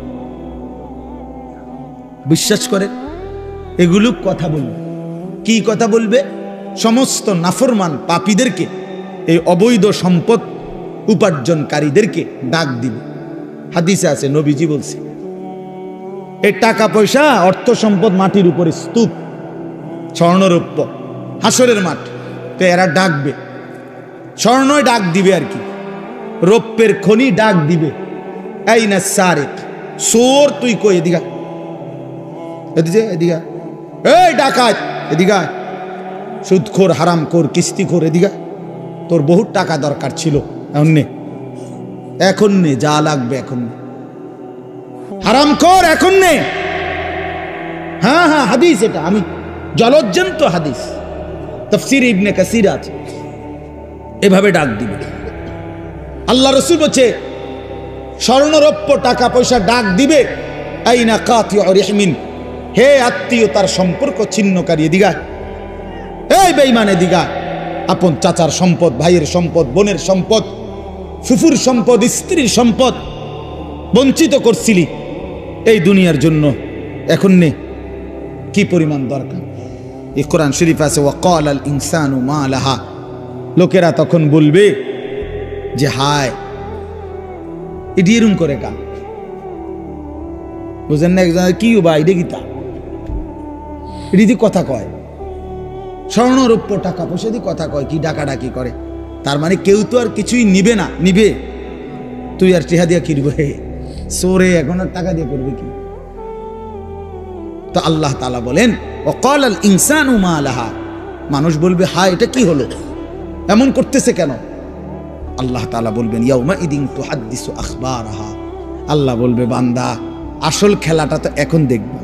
বিশ্বাস করে এগুলো কথা বলবে। কি কথা বলবে? সমস্ত নাফরমান পাপীদেরকে, এই অবৈধ সম্পদ উপার্জনকারীদেরকে ডাক দিবে। হাদিসে আছে, নবীজি বলছে এই টাকা পয়সা অর্থ সম্পদ মাটির উপরে স্তূপ, স্বর্ণরৌপ্য হাসরের মাঠ, তো এরা ডাকবে, স্বর্ণই ডাক দিবে আর কি, রৌপ্যের খনি ডাক দিবে, এই না সারেক সোর তুই কই এদিকে, এদিকে এদিকে, এই ডাকাত এদিকে, সুদখোর হারামখোর কিস্তিখোর এদিকে, তোর বহুত টাকা দরকার ছিল, এখন নে যা লাগবে এখন নে, হারামখোর এখন নে। হ্যাঁ হ্যাঁ হাদিস, এটা আমি জলজ্জন্ত হাদিস, তাফসীর ইবনে কাসির আছে, এভাবে ডাক দিবে। আল্লাহ রাসূল বলছে স্বর্ণরৌপ্য টাকা পয়সা ডাক দিবে, আইনা কাতিউ রিহমিন, হে আত্মীয়তার সম্পর্ক ছিন্নকারী এদিকে, এই বেঈমান এদিকে, আপন চাচার সম্পদ, ভাইয়ের সম্পদ, বোনের সম্পদ, ফুফুর সম্পদ, স্ত্রীর সম্পদ বঞ্চিত করছিলি এই দুনিয়ার জন্য, এখন নে, কি পরিমাণ দরকার। এই কোরআন শরীফ আছে, ওয়াকাল আল ইনসানু মা লাহা, লোকেরা তখন বলবে যে হায় এটি এরম করে কা, বুঝেন না, একজন কি বা এটা গীতা, এটি কথা কয়, স্বর্ণ রৌপ্য টাকা পয়সা দিয়ে কথা কয়, কি ডাকাডাকি করে, তার মানে কেউ তো আর কিছুই নিবে না, নিবে তুই আর টেহা দিয়া কিনবে, সোরে এখন আর টাকা দিয়ে করবে কি। তো আল্লাহ তাআলা বলেন ওয়াকাল আল ইনসানু মা লাহা, মানুষ বলবে হায় এটা কি হলো, এমন করতেছে কেন। আল্লাহ তাআলা বলবেন ইয়াউমা ইদিন তুহাদ্দিসু আখবারাহা, আল্লাহ বলবে বান্দা আসল খেলাটা তো এখন দেখবা,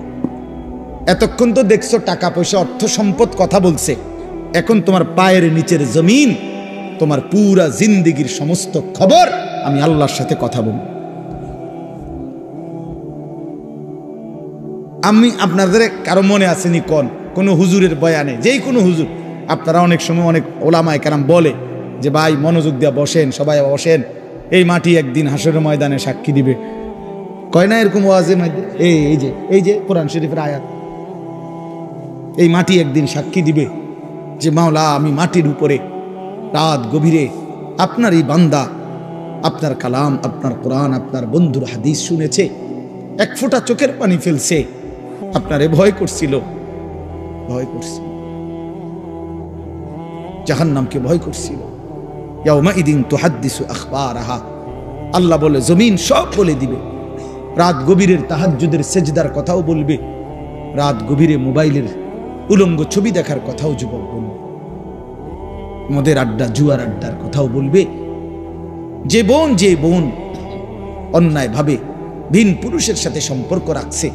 এতক্ষণ তো দেখছো টাকা পয়সা অর্থ সম্পদ কথা বলছে, এখন তোমার পায়ের নিচের জমিন, তোমার পুরা জিন্দেগির সমস্ত খবর আমি আল্লাহর সাথে কথা বলবো। আমি আপনাদের কারো মনে আসেনি কোন হুজুরের বয়ানে, যেই কোনো হুজুর, আপনারা অনেক সময় অনেক ওলামায়ে কেরাম বলে যে ভাই মনোযোগ দিয়া বসেন, সবাই বসেন, এই মাটি একদিন হাসরের ময়দানে সাক্ষী দিবে, কয় না এরকম ওয়াজে মধ্যে, এই যে কোরআন শরীফের আয়াত, এই মাটি একদিন সাক্ষী দিবে যে মাওলা আমি মাটির উপরে রাত গভীরে আপনার এই বান্দা আপনার কালাম, আপনার কোরআন, আপনার বন্ধুর হাদিস শুনেছে, এক ফোঁটা চোখের পানি ফেলছে, আপনারে ভয় করছিল, জাহান্নামকে ভয় করছিল। ইয়াউমা ইদিন তুহাদ্দিসু আখবারাহা, আল্লাহ বলে জমিন সব বলে দিবে, রাত গভীরের তাহাজ্জুদের সেজদার কথাও বলবে, রাত গভীরে মোবাইলের উলঙ্গ ছবি দেখার কথাও যুবক বলবে, মদের আড্ডা জুয়ার আড্ডার কথাও বলবে, যে বোন অন্যায় ভাবে ভিন পুরুষের সাথে সম্পর্ক রাখছে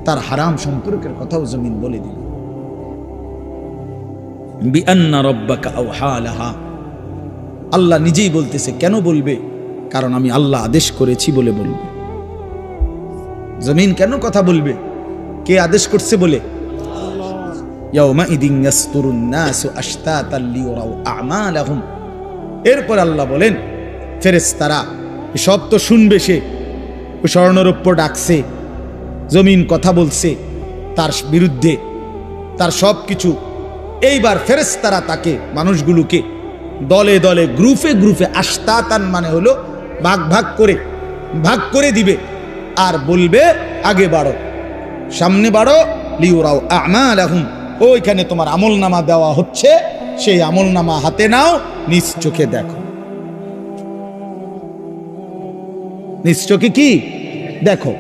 তার হারাম সম্পর্কের কথাও জমিন বলে দিবে। বিআন্না রাব্বাকা আওহা লাহা, আল্লাহ নিজেই বলতেছে, কেন বলবে, কারণ আমি আল্লাহ আদেশ করেছি বলে বলবে। জমিন কেন কথা বলবে, কে আদেশ করছে বলে। ইয়াউমা ইদিন ইয়াসতুরুন নাসু আশতাতাল লিয়ারাউ আমালাহুম, এরপর আল্লাহ বলেন ফেরেশতারা সব তো শুনবে, সে স্বর্ণরৌপ্য ডাকছে, জমিন কথা বলছে তার বিরুদ্ধে, তার সব কিছু, এইবার ফেরেশতারা তাকে মানুষগুলোকে দলে দলে গ্রুপে গ্রুপে, আশতাতান মানে হলো ভাগ করে দিবে, আর বলবে আগে বাড়ো, সামনে বাড়ো, লিউরাও আমালাহুম, ওইখানে তোমার আমলনামা দেওয়া হচ্ছে, সেই আমলনামা হাতে নাও, নিজ চোখে দেখো, নিজ চোখে কি দেখো।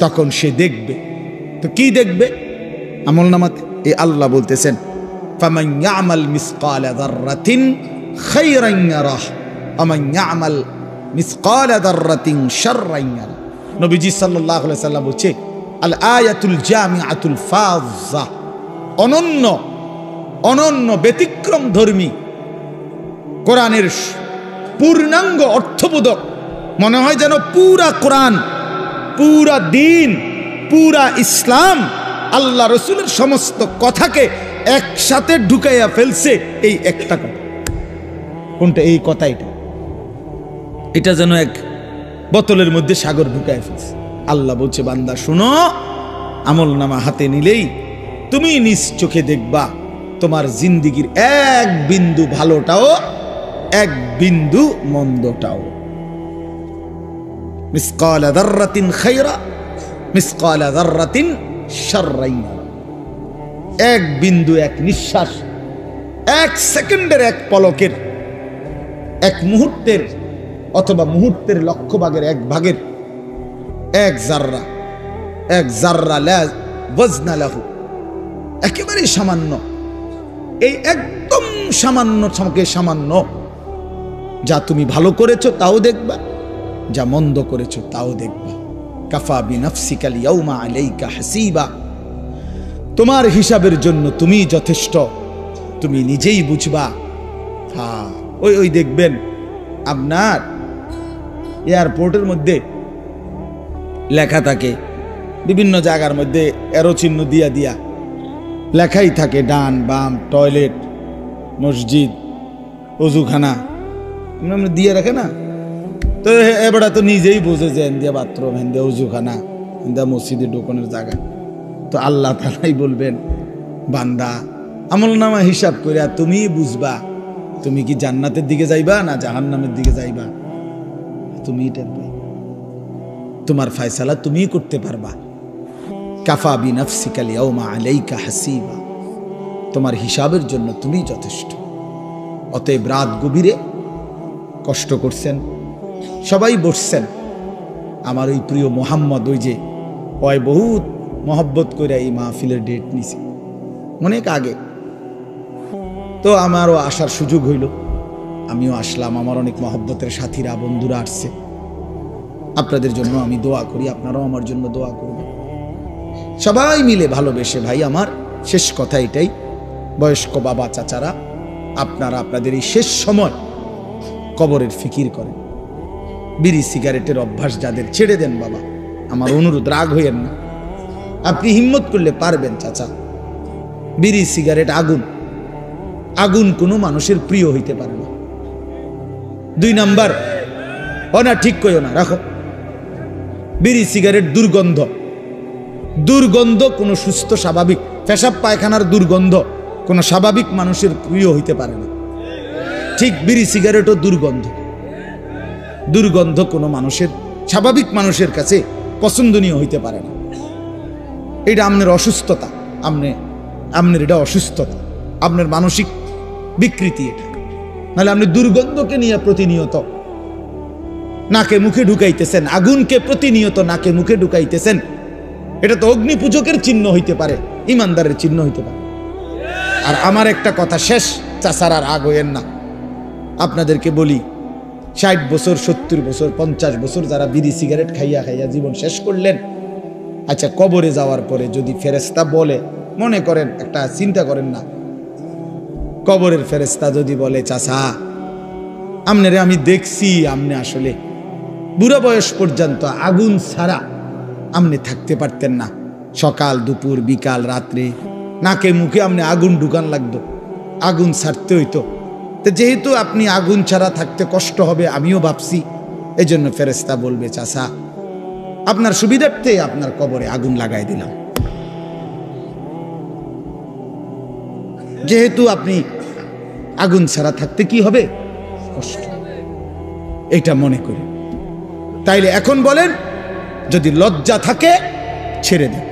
তখন সে দেখবে, তো কি দেখবে আমলনামাতে, এই আল্লাহ বলতেছেন ফামান ইয়ামাল মিসকালা যাররাতিন খায়রান ইয়ারাহ ওয়া মান ইয়ামাল মিসকালা যাররাতিন শাররান ইয়ারা। নবীজি সাল্লাল্লাহু আলাইহি সাল্লাম বলছে আল আয়াতুল জামিআতুল ফাযা, অনন্য অনন্য ব্যতিক্রম ধর্মী কোরআনের পূর্ণাঙ্গ অর্থবোধক, মনে হয় যেন পুরা কোরআন, পুরা দিন, পুরা ইসলাম, আল্লাহ রসুলের সমস্ত কথাকে একসাথে ঢুকাইয়া ফেলছে এই একটা কথা। কোনটা? এই কথা। এটা যেন এক বোতলের মধ্যে সাগর ঢুকাই ফেলছে। আল্লাহ বলছে, বান্দা শুনো, আমল নামা হাতে নিলেই তুমি নিজ চোখে দেখবা তোমার জিন্দিগির এক বিন্দু ভালোটাও, এক বিন্দু মন্দটাও। মিসকালা যাররাতিন খায়রা, মিসকালা যাররাতিন শাররান। এক বিন্দু, এক নিঃশ্বাস, এক সেকেন্ডের, এক পলকের, এক মুহূর্তের, অথবা মুহূর্তের লক্ষ ভাগের এক ভাগের এক জাররা, এক জাররা লা ওয়াজনা লাহু, একেবারে সামান্য, এই একদম সামান্য থেকে সামান্য, যা তুমি ভালো করেছো তাও দেখবা, যা মন্দ করেছো তাও দেখবা। কাফা বিনাফসিকাল ইয়াউমা আলাইকা হাসিবা, তোমার হিসাবের জন্য তুমি যথেষ্ট, তুমি নিজেই বুঝবা। হ্যাঁ, ওই দেখবেন আপনার এয়ারপোর্টের মধ্যে লেখা থাকে, বিভিন্ন জায়গার মধ্যে এরো চিহ্ন দিয়া দিয়া লেখাই থাকে, ডান বাম, টয়লেট, মসজিদ, অজুখানা আমরা দিয়ে রাখে না। তো এবারে তো নিজেই বুঝে যে এন্দিয়া বাথরুম, এন্দিয়া অজুখানা, এন্দিয়া মসজিদে ঢোকানোর জায়গা। তো আল্লাহ তাআলাই বলবেন, বান্দা আমলনামা হিসাব করে তুমি বুঝবা তুমি কি জান্নাতের দিকে যাইবা না জাহান্নামের দিকে যাইবা। তুমি তোমার ফয়সালা তুমিই করতে পারবা। কাফা বিনাফসিকাল ইয়াউমা আলাইকা হাসিবা, তোমার হিসাবের জন্য তুমি যথেষ্ট। অতএব রাত গভীরে কষ্ট করছেন, সবাই বসছেন, আমার ওই প্রিয় মোহাম্মদ, ওই যে ওই বহুত মহব্বত করে এই মাহফিলের ডেট নিছে অনেক আগে, তো আমারও আসার সুযোগ হইল, আমিও আসলাম। আমার অনেক মহব্বতের সাথীরা, বন্ধুরা আসছে। আপনাদের জন্য আমি দোয়া করি, আপনারাও আমার জন্য দোয়া করবেন, সবাই মিলে ভালোবেসে। ভাই আমার শেষ কথা এটাই, বয়স্ক বাবা চাচারা, আপনারা আপনাদের এই শেষ সময় কবরের ফিকির করেন। বিড়ি সিগারেটের অভ্যাস যাদের, ছেড়ে দেন বাবা, আমার অনুরোধ, রাগ হইয়েন না। আপনি হিম্মত করলে পারবেন চাচা। বিড়ি সিগারেট আগুন, আগুন কোনো মানুষের প্রিয় হইতে পারে না। 2 নাম্বার, না ঠিক কইও না, রাখো। বিড়ি সিগারেট দুর্গন্ধ, দুর্গন্ধ কোনো সুস্থ স্বাভাবিক, পেশাব পায়খানার দুর্গন্ধ কোনো স্বাভাবিক মানুষের প্রিয় হইতে পারে না। ঠিক বিড়ি সিগারেটও দুর্গন্ধ, দুর্গন্ধ কোনো মানুষের, স্বাভাবিক মানুষের কাছে পছন্দনীয় হইতে পারে না। এটা আপনার অসুস্থতা, আপনার এটা অসুস্থতা, আপনার মানসিক বিকৃতি এটা। নাহলে আপনি দুর্গন্ধকে নিয়ে প্রতিনিয়ত নাকে মুখে ঢুকাইতেছেন, আগুনকে প্রতিনিয়ত নাকে মুখে ঢুকাইতেছেন, এটা তো অগ্নি পূজকের চিহ্ন হইতে পারে, ইমানদারের চিহ্ন হইতে পারে। আর আমার একটা কথা শেষ, চাচারা রাগ হইয়েন না, আপনাদেরকে বলি, 60 বছর, 70 বছর, 50 বছর যারা বিড়ি সিগারেট খাইয়া খাইয়া জীবন শেষ করলেন, আচ্ছা কবরে যাওয়ার পরে যদি ফেরেশতা বলে, মনে করেন, একটা চিন্তা করেন না, কবরের ফেরেশতা যদি বলে, চাচা আমনেরে আমি দেখছি, আমনে আসলে বুড়া বয়স পর্যন্ত আগুন ছাড়া আমনে থাকতে পারতেন না, সকাল দুপুর বিকাল রাত্রে নাকে মুখে আমনে আগুন ঢুকান লাগতো, আগুন ছাড়তে হইতো। তো যেহেতু আপনি আগুন ছাড়া থাকতে কষ্ট হবে, আমিও ভাবছি, এই জন্য ফেরেশতা বলবে, চাচা আপনার সুবিধার্থে আপনার কবরে আগুন লাগাই দিলাম, যেহেতু আপনি আগুন ছাড়া থাকতে কি হবে, কষ্ট, এটা মনে করি। তাইলে এখন বলেন, যদি লজ্জা থাকে ছেড়ে দেন,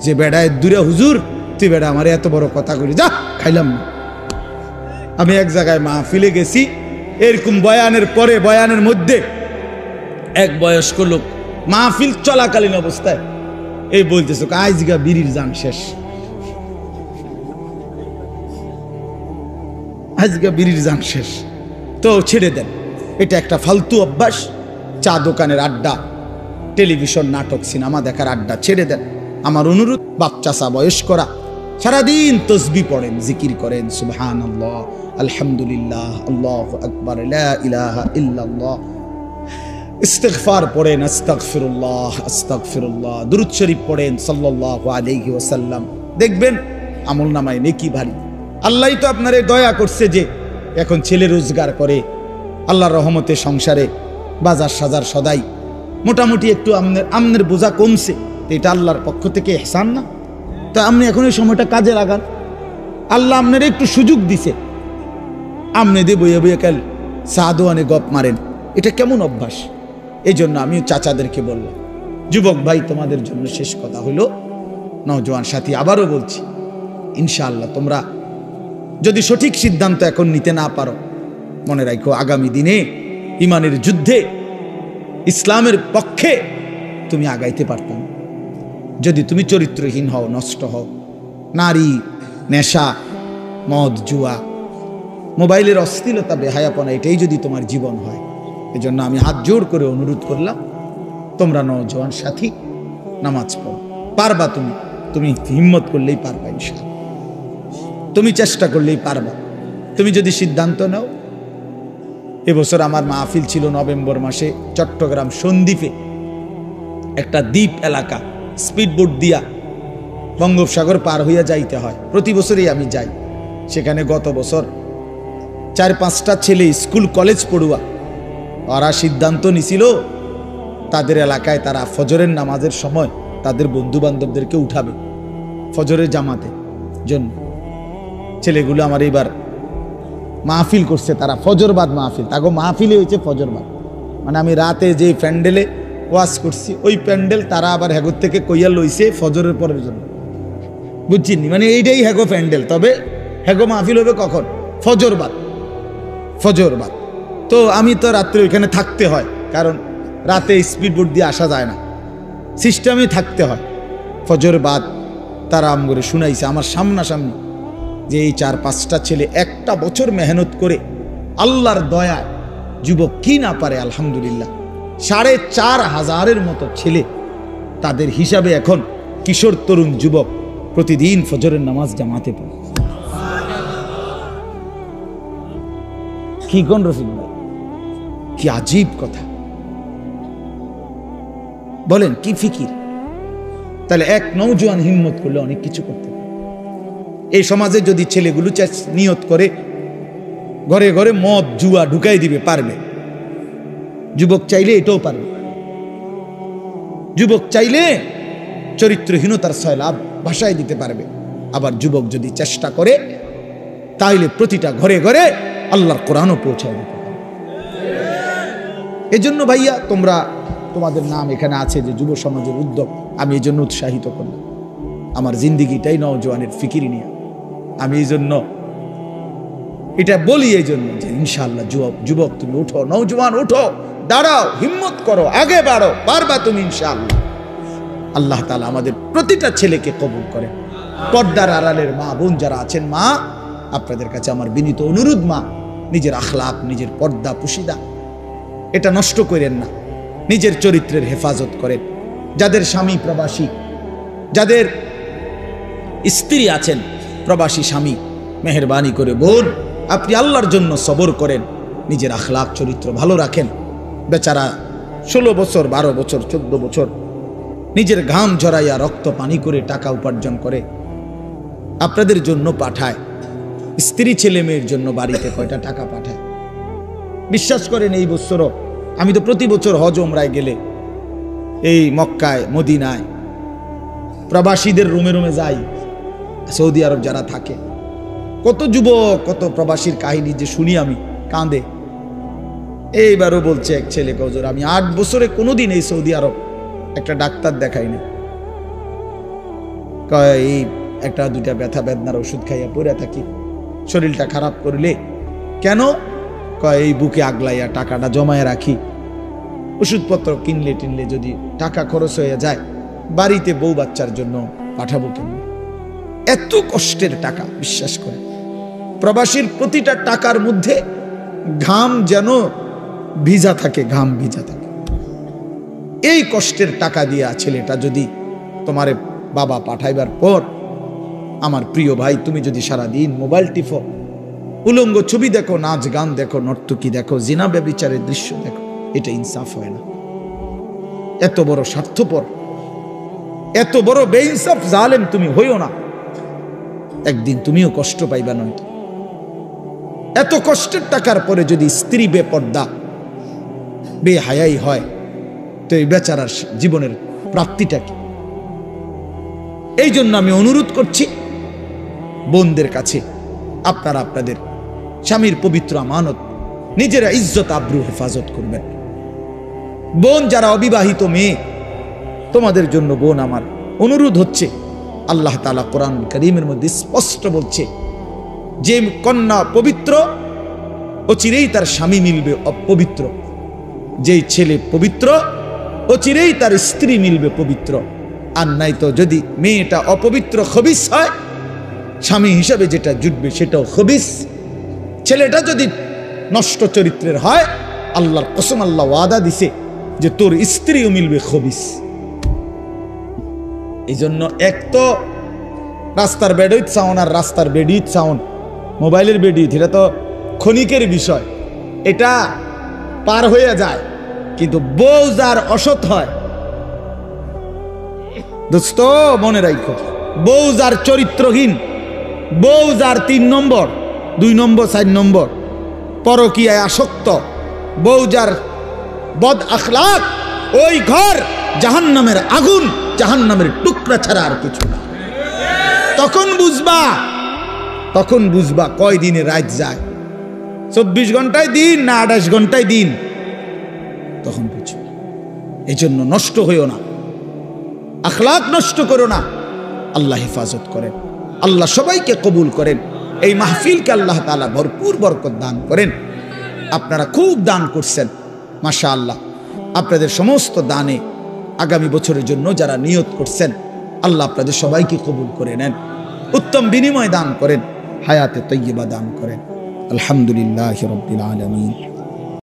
যে বেড়ায় দূরে, হুজুর তুই বেড়া আমার এত বড় কথা করি, যা খাইলাম না। আমি এক জায়গায় মাহফিলে গেছি, এরকম বয়ানের পরে, বয়ানের মধ্যে এক বয়স্ক লোক মাহফিল চলাকালীন অবস্থায় এই বলতেছে, আজগা বিড়ির জান শেষ, আজকে বিড়ির জান শেষ, তো ছেড়ে দেন। এটা একটা ফালতু অভ্যাস। চা দোকানের আড্ডা, টেলিভিশন, নাটক, সিনেমা দেখার আড্ডা ছেড়ে দেন। আমার অনুরোধ, বাপ চাচা বয়স্করা সারাদিন তসবিহ পড়েন, জিকির করেন, সুবহানাল্লাহ, আলহামদুলিল্লাহ, আল্লাহু আকবার, লা ইলাহা ইল্লাল্লাহ, ইস্তিগফার পড়েন, আস্তাগফিরুল্লাহ আস্তাগফিরুল্লাহ, দুরূদ শরীফ পড়েন সাল্লাল্লাহু আলাইহি ওয়াসাল্লাম। দেখবেন আমলনামায় নেকি ভারী। আল্লাহই তো আপনারে দয়া করছে যে এখন ছেলে রোজগার করে, আল্লাহর রহমতে সংসারে বাজার সাজার সদাই মোটামুটি একটু আমনের বোঝা কমছে। এটা আল্লাহর পক্ষ থেকে ইহসান না? তা আপনি এখন এই সময়টা কাজে লাগান। আল্লাহ আপনার একটু সুযোগ দিছে, আমনে দিয়ে বইয়ে বইয়ে কাল সাদোয়ানে গপ মারেন, এটা কেমন অভ্যাস? এই জন্য আমিও চাচাদেরকে বললাম, যুবক ভাই, তোমাদের জন্য শেষ কথা হলো, নওজোয়ান সাথী আবারও বলছি, ইনশাআল্লাহ তোমরা যদি সঠিক সিদ্ধান্ত এখন নিতে না পারো, মনে রাখো আগামী দিনে ইমানের যুদ্ধে ইসলামের পক্ষে তুমি আগাইতে পারতাম। যদি তুমি চরিত্রহীন হও, নষ্ট হও, নারী, নেশা, মদ, জুয়া, মোবাইলের অশ্লীলতা, বেহায়াপনা, এটাই যদি তোমার জীবন হয়, এজন্য আমি হাত জোড় করে অনুরোধ করলাম, তোমরা নওজোয়ান সাথী নামাজ পড়ো। পারবা তুমি হিম্মত করলেই পারবা, ইনশাআল্লাহ তুমি চেষ্টা করলেই পারবা। তুমি যদি সিদ্ধান্ত নাও। এবছর আমার মাহফিল ছিল নভেম্বর মাসে চট্টগ্রাম সন্দ্বীপে, একটা দ্বীপ এলাকা, স্পিডবোট দিয়া বঙ্গোপসাগর পার হইয়া যাইতে হয়। প্রতি বছরই আমি যাই সেখানে। গত বছর 4-5টা ছেলে স্কুল কলেজ পড়ুয়া, ওরা সিদ্ধান্ত নিছিল তাদের এলাকায় তারা ফজরের নামাজের সময় তাদের বন্ধু বান্ধবদেরকে উঠাবে ফজরের জামাতে জন্য। ছেলেগুলো আমার এইবার মাহফিল করছে, তারা ফজরবাদ মাহফিল, তাকে মাহফিলে হয়েছে ফজরবাদ, মানে আমি রাতে যে প্যান্ডেলে ওয়াজ করছি ওই প্যান্ডেল তারা আবার হ্যাগোর থেকে কইয়া লইছে ফজরের পরের জন্য, বুঝছিনি? মানে এইটাই হ্যাগো প্যান্ডেল, তবে হ্যাগো মাহফিল হবে কখন? ফজরবাদ। ফজরবাদ তো আমি তো রাত্রে ওইখানে থাকতে হয়, কারণ রাতে স্পিডবোট দিয়ে আসা যায় না, সিস্টেমে থাকতে হয়। ফজরবাদ তারা আম করে শুনাইছে আমার সামনাসামনি যে এই 4-5টা ছেলে একটা বছর মেহনত করে আল্লাহর দয়া যুবক কি না পারে, আলহামদুলিল্লাহ 4,500-এর মতো ছেলে তাদের হিসাবে এখন কিশোর তরুণ যুবক প্রতিদিন ফজরের নামাজ জামাতে পড়ে। কি কোন রফিক ভাই, কি আজীব কথা বলেন, কি ফিকির! তাহলে এক নওজোয়ান হিম্মত করলে অনেক কিছু করতে পারে। এই সমাজে যদি ছেলেগুলো নিয়ত করে ঘরে ঘরে মদ জুয়া ঢুকাই দিবে, পারবে। যুবক চাইলে এটাও পারবে। যুবক চাইলে চরিত্রহীনতার সয়লাভ ভাষায় দিতে পারবে। আবার যুবক যদি চেষ্টা করে তাইলে প্রতিটা ঘরে ঘরে আল্লাহর কোরআনও পৌঁছায় দিতে পারবে। এজন্য ভাইয়া তোমাদের নাম এখানে আছে যে যুব সমাজের উদ্যোগ, আমি এই জন্য উৎসাহিত করলাম। আমার জিন্দিগিটাই নওজোয়ানের ফিকিরি নিয়ে, আমি এই জন্য এটা বলি, এই জন্য যে ইনশাআল্লাহ যুবক তুমি উঠো, নওজোয়ান উঠো, দাঁড়াও, হিম্মত করো, আগে বাড়ো, পারবা তুমি ইনশাআল্লাহ। আল্লাহ তাআলা আমাদের প্রতিটা ছেলেকে কবুল করে। পর্দার আড়ালের মা বোন যারা আছেন, মা আপনাদের কাছে আমার বিনীত অনুরোধ, মা নিজের আখলাক, নিজের পর্দা পুশিদা এটা নষ্ট করেন না, নিজের চরিত্রের হেফাজত করেন। যাদের স্বামী প্রবাসী, যাদের স্ত্রী আছেন প্রবাসী স্বামী, মেহেরবানি করে বোন আপনি আল্লাহর জন্য সবর করেন, নিজের আখলাক চরিত্র ভালো রাখেন। বেচারা 16 বছর 12 বছর 14 বছর নিজের ঘাম ঝরাইয়া রক্ত পানি করে টাকা উপার্জন করে আপনাদের জন্য পাঠায়। স্ত্রী ছেলে মেয়ের জন্য বাড়িতে কয়টা টাকা পাঠায়। বিশ্বাস করেন এই বছরও আমি তো প্রতি বছর হজ ওমরায় গেলে এই মক্কায় মদিনায় প্রবাসীদের রুমে রুমে যাই, সৌদি আরব যারা থাকে, কত যুবক কত প্রবাসীর কাহিনী যে শুনি আমি কাঁদে। এইবারও বলছে এক ছেলে, হুজুর আমি 8 বছরে কোনোদিন এই সৌদি আরব একটা ডাক্তার দেখাই না, এই একটা দুইটা ব্যথা বেদনার ওষুধ খাইয়া পড়ে থাকি, শরীরটা খারাপ করলে কেন এই বুকে আগলাইয়া টাকাটা জমায় রাখি, ওষুধপত্র কিনলে টিনলে যদি টাকা খরচ হয়ে যায় বাড়িতে বউ বাচ্চার জন্য পাঠাবো কেন? এত কষ্টের টাকা, বিশ্বাস করে প্রবাসীর প্রতিটা টাকার মধ্যে ঘাম যেন ভিজা থাকে, ঘাম ভিজা থাকে। এই কষ্টের টাকা দিয়া ছেলেটা যদি তোমারে বাবা পাঠাইবার পর, আমার প্রিয় ভাই, তুমি যদি সারাদিন মোবাইল টিপো, উলঙ্গ ছবি দেখো, নাচ গান দেখো, নর্তকী দেখো, জিনা ব্যভিচারের দৃশ্য দেখো, এটা ইনসাফ হয় না। এত বড় স্বার্থপর, এত বড় বেইনসাফ জালেম তুমি হইও না, একদিন তুমিও কষ্ট পাইবা। নয়তো এত কষ্টের টাকার পরে যদি স্ত্রী বেপর্দা বেহায়াই হয়, তো এই বেচারার জীবনের প্রাপ্তিটা কি? এই জন্য আমি অনুরোধ করছি বোনদের কাছে, আপনারা আপনাদের স্বামীর পবিত্র আমানত, নিজেরা ইজ্জত আব্রু হেফাজত করবেন। বোন যারা অবিবাহিত মেয়ে, তোমাদের জন্য বোন আমার অনুরোধ হচ্ছে, আল্লাহ তাআলা কোরআন কারীমের মধ্যে স্পষ্ট বলছে, যে কন্যা পবিত্র অচিরেই তার স্বামী মিলবে অপবিত্র, যেই ছেলে পবিত্র অচিরেই তার স্ত্রী মিলবে পবিত্র। আর নাই তো যদি মেয়েটা অপবিত্র খবিস হয়, স্বামী হিসাবে যেটা জুটবে সেটাও খবিস। ছেলেটা যদি নষ্ট চরিত্রের হয়, আল্লাহর কসম, আল্লাহ ওয়াদা দিছে যে তোর স্ত্রীও মিলবে খবিস। এই জন্য এক তো রাস্তার বেডুইত সাউন্ড আর রাস্তার বেডিত সাউন্ড, মোবাইলের বেডিত, এটা তো ক্ষণিকের বিষয়, এটা পার হয়ে যায়। কিন্তু বউ যার অসৎ হয়, দোস্ত মনে রাখো, বউ যার চরিত্রহীন, বউ যার 3 নম্বর 2 নম্বর 4 নম্বর পরকীয়ায় আসক্ত, বউ যার বদ আখলাক, ওই ঘর জাহান্নামের আগুন, জাহান্নামের টুকরা ছাড়া আর কিছু না। তখন বুঝবা কয় দিনে রাত যায়, 24 ঘন্টায় দিন না 28 ঘন্টায় দিন, তখন বুঝবে। এই জন্য নষ্ট হইও না, আখলাক নষ্ট করো না। আল্লাহ হেফাজত করেন, আল্লাহ সবাইকে কবুল করেন। এই মাহফিলকে আল্লাহ তাআলা ভরপুর বরকত দান করেন। আপনারা খুব দান করছেন, মাশাআল্লাহ। আপনাদের সমস্ত দানে আগামী বছরের জন্য যারা নিয়ত করছেন, আল্লাহ আপনাদের সবাইকে কবুল করে নেন, উত্তম বিনিময় দান করেন, হায়াতে তৈয়বা দান করেন। আলহামদুলিল্লাহি রাব্বিল আলামিন।